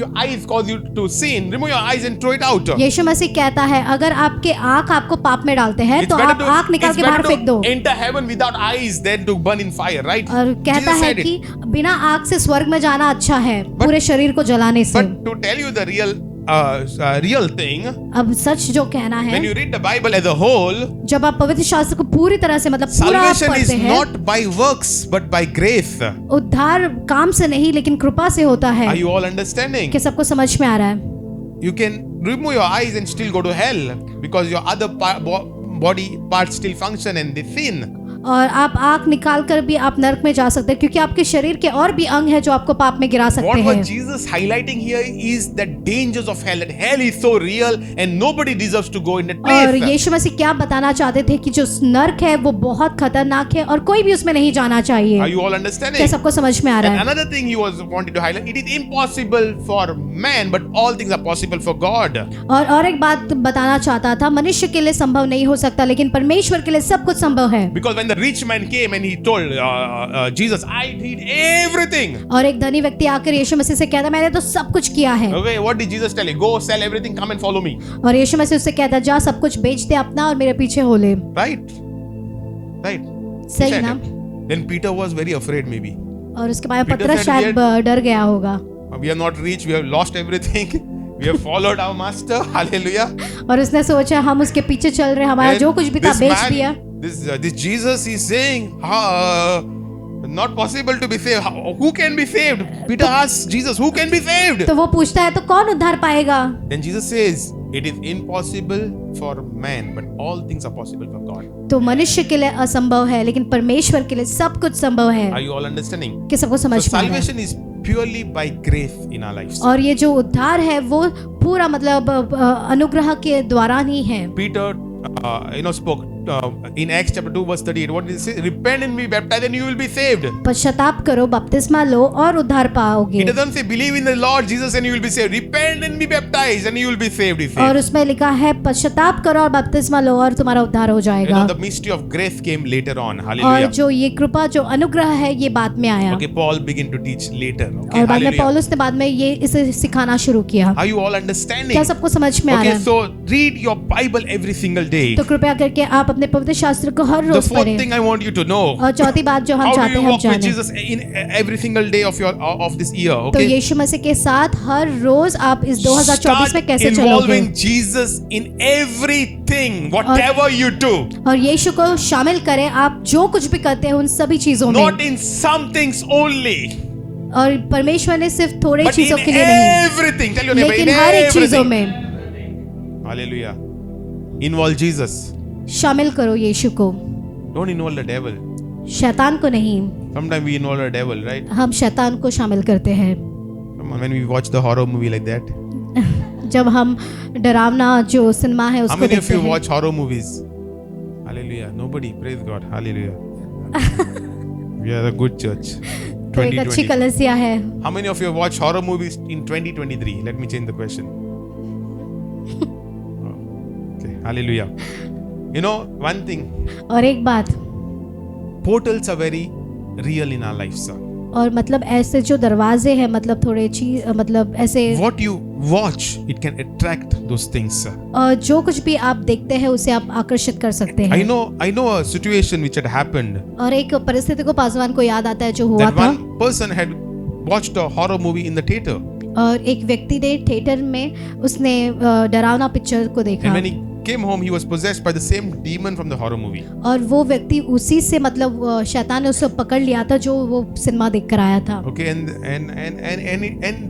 your eyes cause you to sin, remove your eyes and throw it out. यीशु मसीह कहता है अगर आपके आंख आपको पाप में डालते हैं It's तो better आप आंख निकाल के बाहर फेंक दो। to enter heaven without eyes than to burn in fire, right? और कहता Jesus है said कि it. बिना आंख से स्वर्ग में जाना अच्छा है पूरे शरीर को जलाने से। But to tell you the real thing, अब सच जो कहना when है, you read the Bible as a whole, जब आप पवित्र शास्त्र को पूरी तरह से मतलब पूरा आप salvation is पढ़ते हैं, not by works but by grace. उद्धार काम से नहीं लेकिन कृपा से होता है। Are you all understanding? क्या सबको समझ में आ रहा है? You can remove your eyes and still go to hell because your other body parts still function and they sin. और आप आंख निकाल कर भी आप नरक में जा सकते हैं क्योंकि आपके शरीर के और भी अंग है जो आपको पाप में गिरा सकते What हैं। was Jesus highlighting here is the dangers of hell. That hell is so real and nobody deserves to go in that और place. यीशु मसीह क्या बताना चाहते थे कि जो नरक है वो बहुत खतरनाक है और कोई भी उसमें नहीं जाना चाहिए। Are you all क्या understanding? सबको समझ में आ रहा And है? another thing he was wanted to highlight, it is impossible for man, but all things are possible for God. और एक बात बताना चाहता था, मनुष्य के लिए संभव नहीं हो सकता लेकिन परमेश्वर के लिए सब कुछ संभव है। Because when the rich man came and he told Jesus, I did everything. और एक धनी व्यक्ति आकर यीशु मसीह से कहता मैंने तो सब कुछ किया है। Okay, what did Jesus tell him? Go sell everything, come and follow me. और यीशु मसीह उससे कहता जा सब कुछ बेच दे अपना और मेरे पीछे हो ले। Right? Right. He सही said ना? it. Then Peter was very afraid maybe. और उसके बाद Peter पतरस said, शायद डर गया होगा। We are not rich, we have lost everything. We have followed our master. Hallelujah. और उसने सोचा हम उसके पीछे चल रहे, हमारा And जो कुछ भी था this बेच man, दिया। This Jesus is saying, not possible to be saved. Who can be saved? Peter asks Jesus, who can be saved? तो वो पूछता है तो कौन उद्धार पाएगा? Then Jesus says, it is impossible for man, but all things are possible for God. तो मनुष्य के लिए असंभव है लेकिन परमेश्वर के लिए सब कुछ संभव है। Are you all understanding? कि सबको So समझ में आ रहा है? salvation is purely by grace in our lives. और ये जो उद्धार है वो पूरा मतलब अनुग्रह के द्वारा ही है। Peter spoke in Acts chapter 2 verse 38. What did he say? Repent and be baptized and you will be saved. पश्चाताप करो, बपतिस्मा लो और उद्धार पाओगे। It doesn't say believe in the Lord Jesus and you will be saved. Repent and be baptized and you will be saved. He और says. उसमें लिखा है पश्चाताप करो और बपतिस्मा लो और तुम्हारा उद्धार हो जाएगा। The mystery of grace came later on. और Hallelujah. जो ये कृपा जो अनुग्रह है ये बाद में आया। Okay, Paul began to teach later. Okay, और बाद में hallelujah. पौलुस ने बाद में ये इसे सिखाना शुरू किया। Are you all understanding? क्या सबको समझ में आ रहा Okay, है? so read your Bible every single day. तो कृपया करके आप अपने पवित्र शास्त्र को हर The रोज fourth पढ़ें। thing I want you to know. और चौथी बात जो हम How do चाहते you हैं हम walk with जानें, Jesus in every single day of this year? तो Okay. यीशु मसीह के साथ हर रोज आप इस 2024 में कैसे चलोगे? involving Jesus in everything, whatever you do. और यीशु को शामिल करें आप जो कुछ भी करते हैं उन सभी चीजों में। Not in some things only, और परमेश्वर ने सिर्फ थोड़े but in चीजों के लिए नहीं everything. Tell your neighbor, लेकिन in हर एक चीजों everything. में Hallelujah. Involve Jesus. शामिल करो यीशु को, Don't involve the devil. शैतान को नहीं। Sometimes we involve the devil, right? हम शैतान को शामिल करते हैं When we watch the horror movie like that. जब हम डरावना जो सिनेमा है How उसको many of देखते you हैं। watch horror movies? Hallelujah. Nobody. Praise God. Hallelujah. We are a good church. तो एक अच्छी 2020. कलीसिया है। How many of you watch horror movies in 2023? Let me change the question. Hallelujah. You know, one thing, और एक बात, portals are very real in our lives, sir. और मतलब ऐसे जो दरवाजे हैं, मतलब थोड़े चीज, मतलब ऐसे What you watch, it can attract those things, sir. जो कुछ भी आप देखते हैं उसे आप आकर्षित कर सकते हैं। I know a situation which had happened. और एक परिस्थिति को पासवान को याद आता है जो हुआ That था। one person had watched a horror movie in the theater. और एक व्यक्ति ने थिएटर में उसने डरावना पिक्चर को देखा। And when he came home, he was possessed by the same demon from the horror movie. और वो व्यक्ति उसी से मतलब शैतान ने उसे पकड़ लिया था जो वो सिनेमा देख कर आया था। Okay, and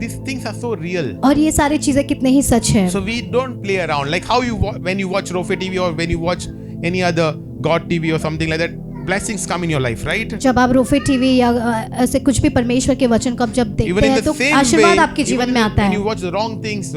these things are so real. और ये सारी चीजें कितने ही सच है। So we don't play around. Like how when you watch Rofe TV or when you watch any other God TV or something like that, blessings come in your life, right? जब आप रोफे TV या ऐसे कुछ भी परमेश्वर के वचन को आप जब Even देखते in हैं the तो same आशीर्वाद way, आपके जीवन even में आता when you है। watch the wrong things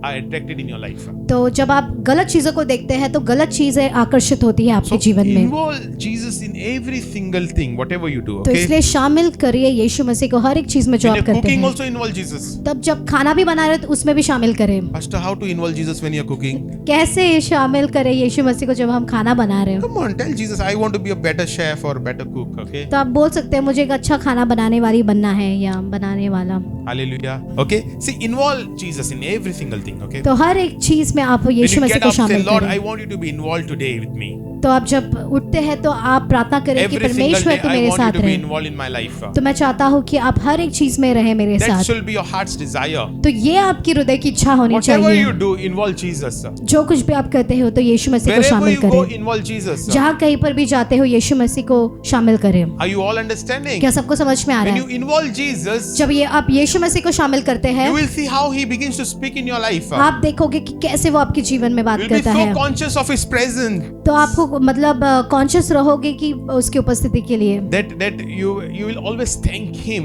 are attracted in your life. तो जब आप गलत चीजों को देखते हैं तो गलत चीजें आकर्षित होती है आपके So जीवन में। involve Jesus in every single thing, whatever you do. तो Okay? इसलिए शामिल करिए यीशु मसीह को हर एक चीज में जो When आप you're करते cooking, हैं। also involve Jesus. तब जब खाना भी बना रहे तो उसमें भी शामिल करें। Pastor, how to involve Jesus when you're cooking? कैसे शामिल करें यीशु मसीह को जब हम खाना बना रहे हो। Come on, tell Jesus, I want to be a better chef or better cook. Okay? तो आप बोल सकते हैं मुझे एक अच्छा खाना बनाने वाली बनना है या बनाने वाला। Hallelujah. Okay? See, involve Jesus in every single thing. Okay? तो हर एक चीज में आप When Yeshu you Masih get को up, say, शामिल Lord, करें। I want you to be involved today with me. तो आप जब उठते हैं तो आप प्रार्थना करें कि Every single परमेश्वर day, तो I मेरे want you साथ to be रहे। involved in my life. तो मैं चाहता हूँ कि आप हर एक चीज में रहे मेरे That साथ। should be your heart's desire. तो ये आपकी हृदय की इच्छा होनी Whatever चाहिए। you do, involve Jesus. जो कुछ भी आप करते हो तो यीशु मसीह को Wherever शामिल you go, करें। involve Jesus. जहाँ कहीं पर भी जाते हो यीशु मसीह को शामिल करें। Are you all understanding? क्या सबको समझ में आ रहा When you है? involve Jesus, जब ये आप यीशु मसीह को शामिल करते हैं you will see how he begins to speak in your life. आप देखोगे कि कैसे वो आपके जीवन में बात You will be करता है। so conscious of his presence तो आपको मतलब कॉन्शियस रहोगे कि उसकी उपस्थिति के लिए that you will always thank him.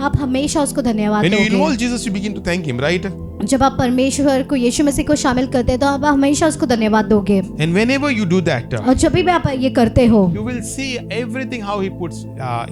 आप हमेशा उसको धन्यवाद When you involve दोगे। Jesus, you begin to thank him, right? जब आप परमेश्वर को यीशु मसीह को शामिल करते हैं तो आप हमेशा उसको धन्यवाद दोगे। And whenever you do that, और जब भी आप ये करते हो you will see everything how he puts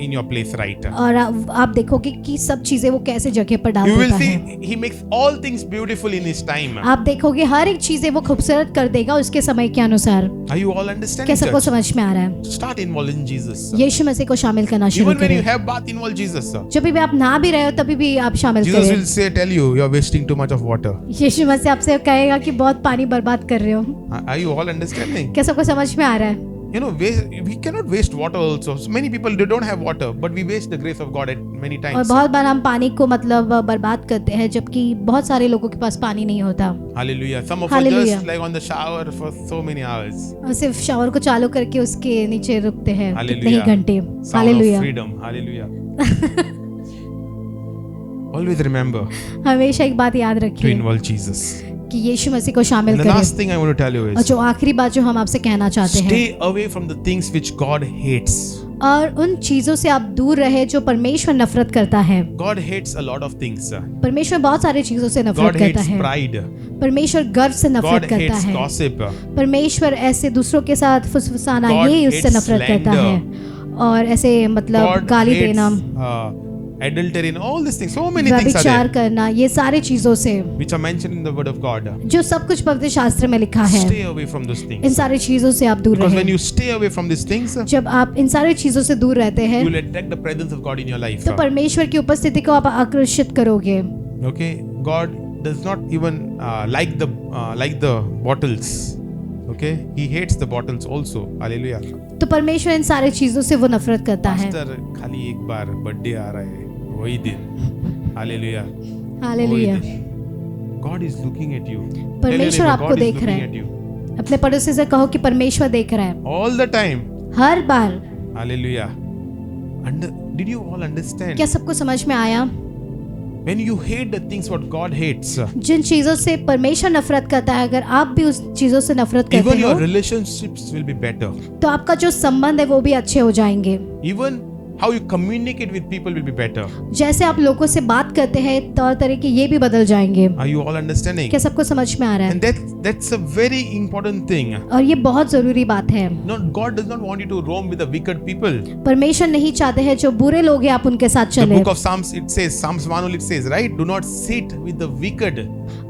in your place, right? और आप देखोगे कि सब चीजें वो कैसे जगह पर डाल You will देता see है। he makes all things beautiful in his time. आप देखोगे हर एक चीजें वो खूबसूरत कर देगा उसके समय के अनुसार। Are you all understanding? क्या सबको church? समझ में आ रहा है? Start involving Jesus. यीशु मसीह को शामिल करना शुरू Even when you करें। have bath, involve Jesus. जब भी आप नहा भी रहे हो तभी भी आप शामिल Jesus करें। will say, tell you, you are wasting too much of water. यीशु मसीह आपसे कहेगा कि बहुत पानी बर्बाद कर रहे हो। Are you all understanding? क्या सबको समझ में आ रहा है? You know, we cannot waste water also. So many people, they don't have water, but we waste the grace of God at many और times. बहुत बार हम पानी को मतलब बर्बाद करते हैं जबकि बहुत सारे लोगों के पास पानी नहीं होता। Hallelujah. Some of us Hallelujah. just like on the shower for so many hours. और सिर्फ शावर को चालू करके उसके नीचे रुकते हैं कितने ही Hallelujah. घंटे। Sound of hallelujah. freedom. Hallelujah. Always remember हमेशा एक बात याद to रखिए involve Jesus. कि यीशु मसीह को शामिल And the last करें। thing I want to tell you और is जो आखिरी बात जो हम आपसे कहना चाहते हैं, stay away from the things which God hates. और उन चीजों से आप दूर रहे जो परमेश्वर नफरत करता है। God hates a lot of things. परमेश्वर बहुत सारी चीजों से God नफरत करता hates है। pride. परमेश्वर गर्व से God नफरत करता hates है। gossip. परमेश्वर ऐसे दूसरों के साथ फुसफुसाना God ये उससे hates नफरत करता slander. है। और ऐसे मतलब God गाली hates देना, adultery and all these things. So many things are व्यभिचार there करना, ये सारी चीजों से which are mentioned in the word of God. जो सब कुछ पवित्र शास्त्र में लिखा है, Stay away from those in things. सारी चीजों से आप दूर Because when रहें। you stay away from these things, you जब आप इन सारी चीजों से दूर रहते हैं will attract the presence of God in your life. तो परमेश्वर की उपस्थिति को आप आकर्षित करोगे। Okay, God does not even like the bottles. Okay, He hates the bottles also. Hallelujah. तो परमेश्वर इन सारी चीजों से वो नफरत करता है। Pastor, खाली एक बार बर्थडे आ रहा है, वही दिन। Hallelujah. हालेलुया। वही दिन। God is looking at you. Tell your परमेश्वर neighbor, आपको God is देख रहा looking है। at you. अपने पड़ोसी से कहो कि परमेश्वर देख रहा है All the time. Her bar. Hallelujah. Did you all understand? क्या सबको समझ में आया? When you hate the things what God hates, जिन चीजों से परमेश्वर नफरत करता है, अगर आप भी उस चीजों से नफरत even करते your हो relationships will be better. तो आपका जो संबंध है वो भी अच्छे हो जाएंगे। Even how you communicate with people will be better. जैसे आप लोगों से बात करते हैं तौर तरीके ये भी बदल जाएंगे। Are you all understanding? क्या सबको समझ में आ रहा है? And that's a very important thing. और ये बहुत जरूरी बात है। No, God does not want you to roam with the wicked people. परमेश्वर नहीं चाहते हैं जो बुरे लोग हैं आप उनके साथ The चले। book of Psalms, it says, Psalms 1 it says, right? Do not sit with the wicked.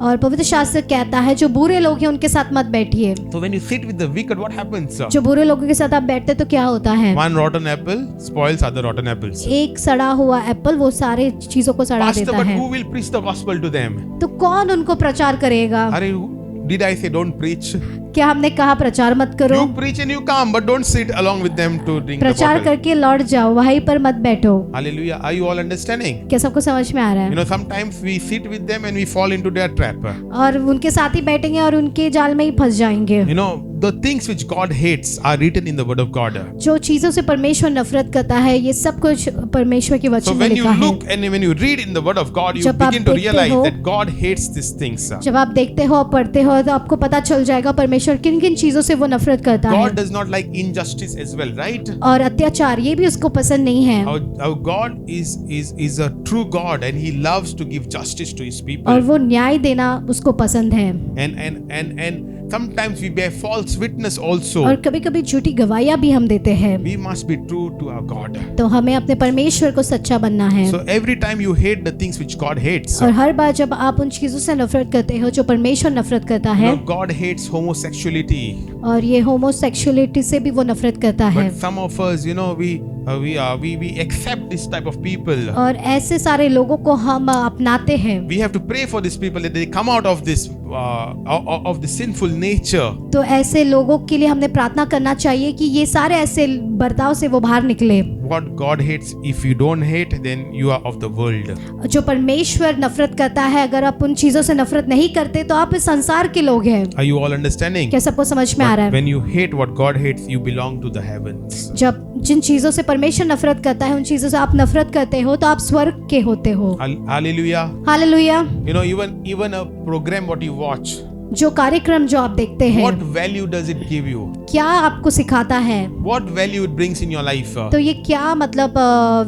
और पवित्र शास्त्र कहता है जो बुरे लोग हैं उनके साथ मत बैठिए। So when you sit with the wicked, what happens? जो बुरे लोगों के साथ आप बैठते तो क्या होता है? One rotten apple spoils other rotten apples. एक सड़ा हुआ एप्पल वो सारे चीजों को सड़ा Pastor, देता but है। who will preach the gospel to them? तो कौन उनको प्रचार करेगा? Are did I say don't preach? क्या हमने कहा प्रचार मत करो? You preach and you come, but don't sit along with them to drink the प्रचार bottle. करके लौट जाओ, वहीं पर मत बैठो। Hallelujah. Are you all understanding? क्या सबको समझ में आ रहा You है? know, sometimes we sit with them and we fall into their trap. और उनके साथ ही बैठेंगे और उनके जाल में ही फंस जाएंगे। You know, the things which God hates are written in the Word of God. जो चीजों से परमेश्वर नफरत करता है ये सब कुछ परमेश्वर की So वचन में when you लिखा है। look and when you read in the Word of God, you जब आप begin to देखते realize हो- that God hates these things. जब आप देखते हो और पढ़ते हो तो आपको पता चल जाएगा परमेश्वर किन किन चीजों से वो नफरत करता God है। does not like injustice as well, right? और अत्याचार ये भी उसको पसंद नहीं है। Our God is a true God and He loves to give justice to His और people. वो न्याय देना उसको पसंद है। And sometimes we bear false witness also. और कभी कभी झूठी गवाहियां भी हम देते हैं। We must be true to our God. तो हमें अपने परमेश्वर को सच्चा बनना है। So every time you hate the things which God hates, और हर बार जब आप उन चीजों से नफरत करते हो जो परमेश्वर नफरत करता है, God hates homosexuality. और ये होमोसेक्सुअलिटी से भी वो नफरत करता है। But some of us, we accept this type of people. और ऐसे सारे लोगों को हम अपनाते हैं। We have to pray for these people that they come out of this of the sinful nature. तो ऐसे लोगों के लिए हमने प्रार्थना करना चाहिए कि ये सारे ऐसे बर्ताव से वो बाहर निकले। What God hates, if you don't hate, then you are of the world. जो परमेश्वर नफरत करता है अगर आप उन चीजों से नफरत नहीं करते तो आप इस संसार के लोग हैं। Are you all understanding? क्या सबको समझ में आ रहा But है? when you hate what God hates, you belong to the heavens. जब जिन चीजों से परमेश्वर नफरत करता है उन चीजों से आप नफरत करते हो तो आप स्वर्ग के होते हो। Hallelujah. Hallelujah. You know, even a program what you watch, जो कार्यक्रम जो आप देखते हैं what value does it give you? क्या आपको सिखाता है? What value it brings in your life? तो ये क्या मतलब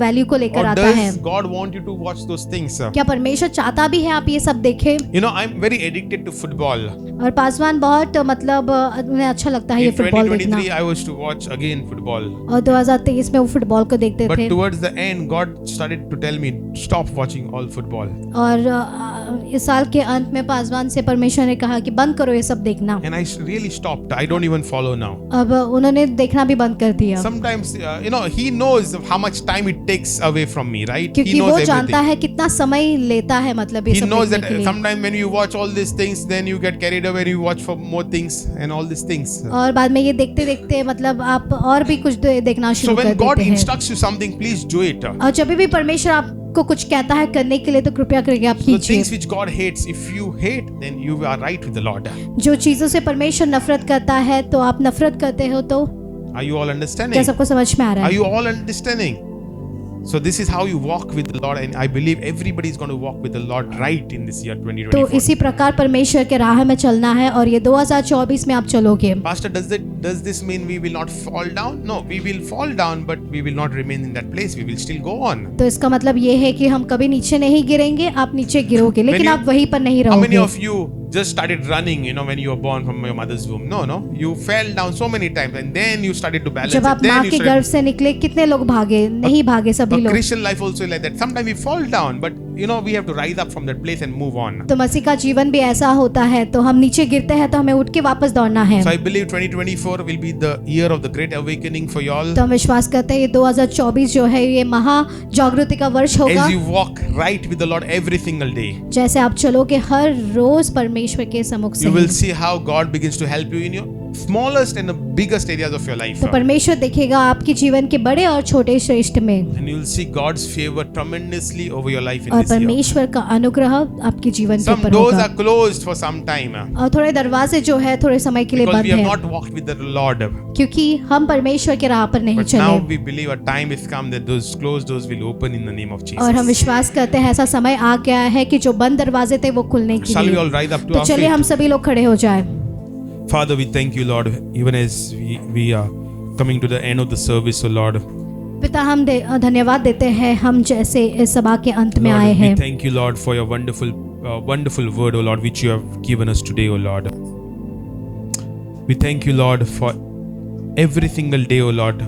वैल्यू को लेकर Or आता है? does God want you to watch those things? क्या परमेश्वर चाहता भी है आप ये सब देखें? You know, I'm very addicted to football. और पासवान बहुत मतलब उन्हें अच्छा लगता है ये In फुटबॉल देखना। 2023, I was to watch again football. और 2023 में वो फुटबॉल को देखते But थे। towards the end, God started to tell me, stop watching all football. और इस साल के अंत में पासवान से परमेश्वर ने कहा कि बंद करो ये सब देखना। And I really stopped. I don't even follow now. अब उन्होंने देखना भी बंद कर दिया। Sometimes, He knows how much time it takes away from me, right? He क्योंकि knows वो जानता everything. है कितना समय लेता है मतलब ये He सब knows देखने that के लिए। sometimes when you watch all these things, then you get carried away and you watch for more things and all these things. और बाद में ये देखते देखते मतलब आप और भी कुछ देखना So शुरू कर when God देते हैं। instructs you something, please do it. और जब भी परमेश्वर आपको कुछ कहता है करने के लिए तो कृपया करके आप So the कीजिए। things which God hates, if you hate, then you are right with the Lord. जो चीजों से परमेश्वर नफरत करता है तो आप नफरत करते हो तो Are you all क्या understanding? सबको समझ में आ रहा Are है? you all understanding? So this is how you walk with the Lord, and I believe everybody is going to walk with the Lord right in this year तो 2024. इसी प्रकार परमेश्वर के राह में चलना है और ये 2024 में आप चलोगे। Pastor, does this mean we will not fall down? No, we will fall down, but we will not remain in that place. We will still go on. तो इसका मतलब ये है कि हम कभी नीचे नहीं गिरेंगे, आप नीचे गिरोगे लेकिन you- आप वहीं पर नहीं How many रहोगे। of you just started running, when you were born from your mother's womb? No. You fell down so many times, and then you started to balance जब it. आप माँ Then you के started. गर्भ से निकले कितने लोग भागे? नहीं भागे सभी A लोग। Christian life also like that. Sometimes we fall down, but we have to rise up from that place and move on. तो मसीह का जीवन भी ऐसा होता है, तो हम नीचे गिरते हैं तो हमें उठ के वापस दौड़ना है। So I believe 2024 will be the year of the great awakening for you all. तो हम विश्वास करते हैं ये 2024 जो है ये महा जागृति का वर्ष होगा। As you walk right with the Lord every single day, जैसे आप चलोगे हर रोज परमेश्वर के सम्मुख से you will see how God begins to help you in your smallest and the biggest areas of your life. तो परमेश्वर देखेगा आपके जीवन के बड़े और छोटे श्रेष्ठ में And you will see God's favor tremendously over your life in और this year. परमेश्वर का अनुग्रह आपके जीवन के Some ऊपर doors होगा। are closed for some time और थोड़े दरवाजे जो है थोड़े समय के लिए because बंद we have है not walked with the Lord. क्योंकि हम परमेश्वर के राह पर नहीं But now चले we believe a time has come that those closed doors will open in the name of और हम Jesus. विश्वास करते हैं ऐसा समय आ गया है कि जो बंद दरवाजे थे वो खुलने के Shall we all लिए। rise up to तो our चलिए feet? हम सभी लोग खड़े हो जाए। Father, we thank you, Lord, even as we are coming to the end of the service, oh Lord. पिता हम धन्यवाद देते हैं हम जैसे इस सभा के अंत में आए Lord, हैं। we thank you, Lord, for your wonderful word, O Lord, which you have given us today, O Lord. We thank you, Lord, for every single day, O Lord.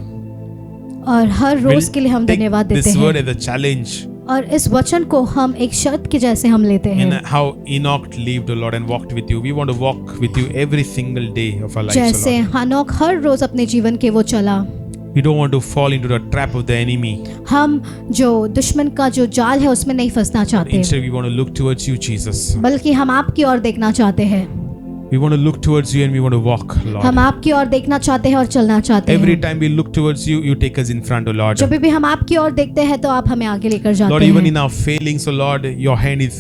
और हर रोज We'll के लिए हम take धन्यवाद देते this word हैं as a challenge और इस वचन को हम एक शर्त के जैसे हम लेते in हैं। how Enoch lived, O Lord, and walked with you. We want to walk with you every single day of our lives, O जैसे Lord. हनोक हर रोज अपने जीवन के वो चला, We don't want to fall into the trap of the enemy. हम जो दुश्मन का जो जाल है उसमें नहीं फंसना चाहते, Instead, we want to look towards you, Jesus. बल्कि हम आपकी ओर देखना चाहते हैं। We want to look towards you and we want to walk, Lord. हम आपकी ओर देखना चाहते हैं और चलना चाहते Every हैं। time we look towards you, you take us in front, O Lord. जब भी हम आपकी ओर देखते हैं तो आप हमें आगे लेकर Lord, जाते even in हैं। our failings, O Lord, your hand is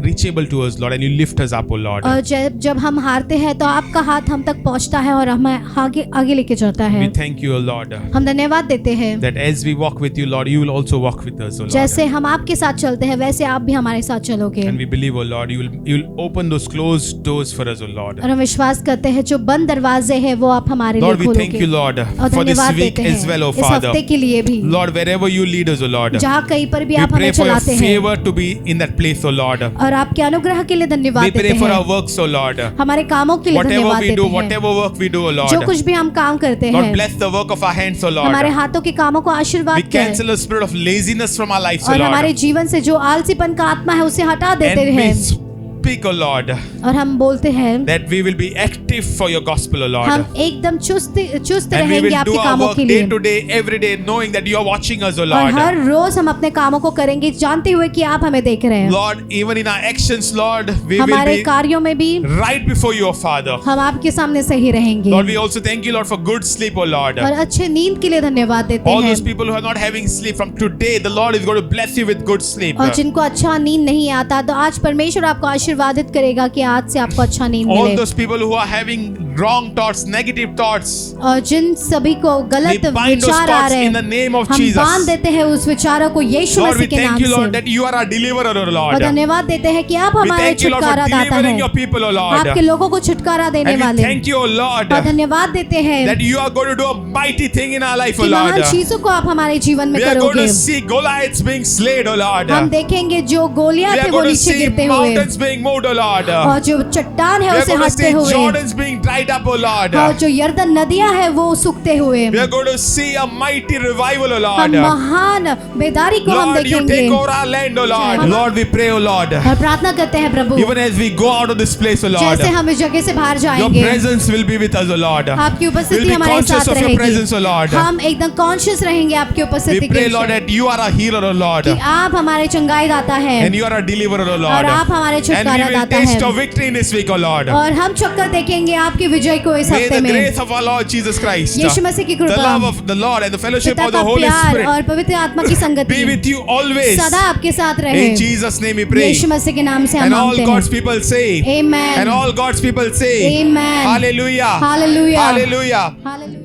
reachable to us, Lord, and you lift us up, O Lord. और जब हम हारते हैं तो आपका हाथ हम तक पहुंचता है और हमें आगे आगे लेके जाता है। We thank you, O Lord, हम धन्यवाद देते हैं that as we walk with you, Lord, you will also walk with us, O Lord. जैसे हम आपके साथ चलते हैं वैसे आप भी हमारे साथ चलोगे। And we believe, O Lord, you will open those closed doors for us, O Lord. और हम विश्वास करते हैं जो बंद दरवाजे हैं वो आप हमारे लिए Lord, we thank you, खोलोगे। Lord, और for this धन्यवाद week देते as well, O हैं इस Father. हफ्ते के लिए भी, Lord, wherever you lead us, O Lord, जहाँ कहीं पर भी we आप pray हमें for your चलाते हैं favor to be in that place, O Lord. और आपके अनुग्रह के लिए We धन्यवाद pray देते for our हैं। works, O Lord. हमारे कामों के लिए Whatever धन्यवाद we do, देते हैं। whatever work we do, O जो Lord. कुछ भी हम काम करते Lord, हैं bless the work of our hands, O हमारे Lord. हाथों के कामों को We आशीर्वाद करें cancel the spirit of laziness from our lives, O और हमारे Lord. जीवन से जो आलसीपन का आत्मा है उसे हटा देते And we हैं speak, O Lord, और हम बोलते हैं that we will be active for your gospel, O Lord. हम एकदम चुस्त And we रहेंगे will do आपके our कामों work के day लिए to day, every day, knowing that you are watching us, O और Lord. हर रोज हम अपने कामों को करेंगे जानते हुए कि आप हमें देख रहे हैं। Lord, even in our actions, Lord, we will हमारे be कार्यों में भी right before you, O Father. हम आपके सामने सही रहेंगे Lord, we also thank you, Lord, for good sleep, O Lord. और अच्छे नींद के लिए धन्यवाद देते All हैं। those people who are not having sleep, from today, the Lord is going to bless you with good sleep. और जिनको अच्छा नींद नहीं आता तो आज परमेश्वर आपको आशीर्वादित करेगा कि आज से आपको अच्छा नींद All मिले। those people who are having wrong thoughts, negative thoughts, और जिन सभी को we गलत bind those विचार आ thoughts रहे in the हैं name of हम Jesus. बांध देते हैं उस विचारों को यीशु Lord, we मसीह के नाम thank you, Lord, से that you are our deliverer, O और Lord. धन्यवाद देते हैं कि आप We हमारे thank you, Lord, for छुटकारा दाता delivering हैं your people, O Lord. आपके लोगों को छुटकारा देने And we वाले thank you, O Lord, और धन्यवाद देते हैं that you are going to do a mighty thing in our life, O कि महान Lord. चीजों को आप हमारे जीवन में We are going करोगे। to see Goliaths being slayed, O Lord. हम देखेंगे जो गोलियां We थे are वो going to नीचे see गिरते हुए mountains being moved, O Lord. और जो चट्टान है We are उसे going to हटते see हुए Jordans being dried up, O Lord. और जो यर्दन नदियां है वो सूखते हुए We are going to see a mighty revival, O हम Lord. महान बेदारी को हम Lord, you देखेंगे take over our land, O Lord. Lord, we pray, O Lord, और प्रार्थना करते हैं प्रभु even as we go out of this place, O Lord, जैसे हम इस जगह से बाहर your जाएंगे presence will be with us, O Lord. आपकी We'll उपस्थिति be हमारे conscious साथ of your presence, O रहेगी Lord. हम एकदम कॉन्शियस रहेंगे आपकी We उपस्थिति pray, के Lord, विषय that you are a healer, O Lord, कि आप हमारे चंगाई दाता हैं and you are a deliverer, O और Lord. आप हमारे And we छुटकारा will दाता taste हैं your victory in this week, O Lord. और हम चक्कर देखेंगे आपकी विजय को इस May हफ्ते the में grace of our Lord Jesus Christ, यीशु मसीह की the कृपा love of the Lord, and the fellowship पिता of the का Holy प्यार Spirit और पवित्र आत्मा की be संगति with you always. सदा आपके साथ रहे In Jesus' name we pray. यीशु मसीह के नाम से हम And all मांगते God's हैं people say, Amen. and all God's people say, Amen. Hallelujah. Hallelujah. Hallelujah. Hallelujah.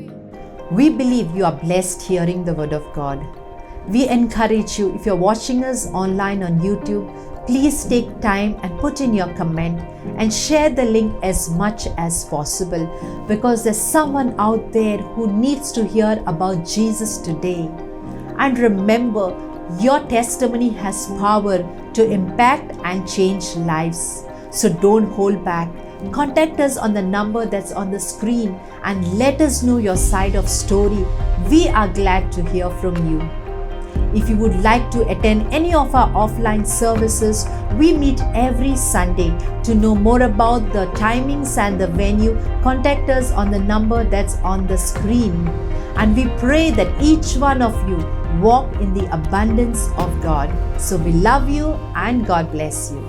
We believe you are blessed hearing the word of God. We encourage you, if you're watching us online on YouTube, please take time and put in your comment and share the link as much as possible, because there's someone out there who needs to hear about Jesus today. And remember, your testimony has power to impact and change lives. So don't hold back. Contact us on the number that's on the screen and let us know your side of story. We are glad to hear from you. If you would like to attend any of our offline services, we meet every Sunday. To know more about the timings and the venue, contact us on the number that's on the screen. And we pray that each one of you walk in the abundance of God. So we love you and God bless you.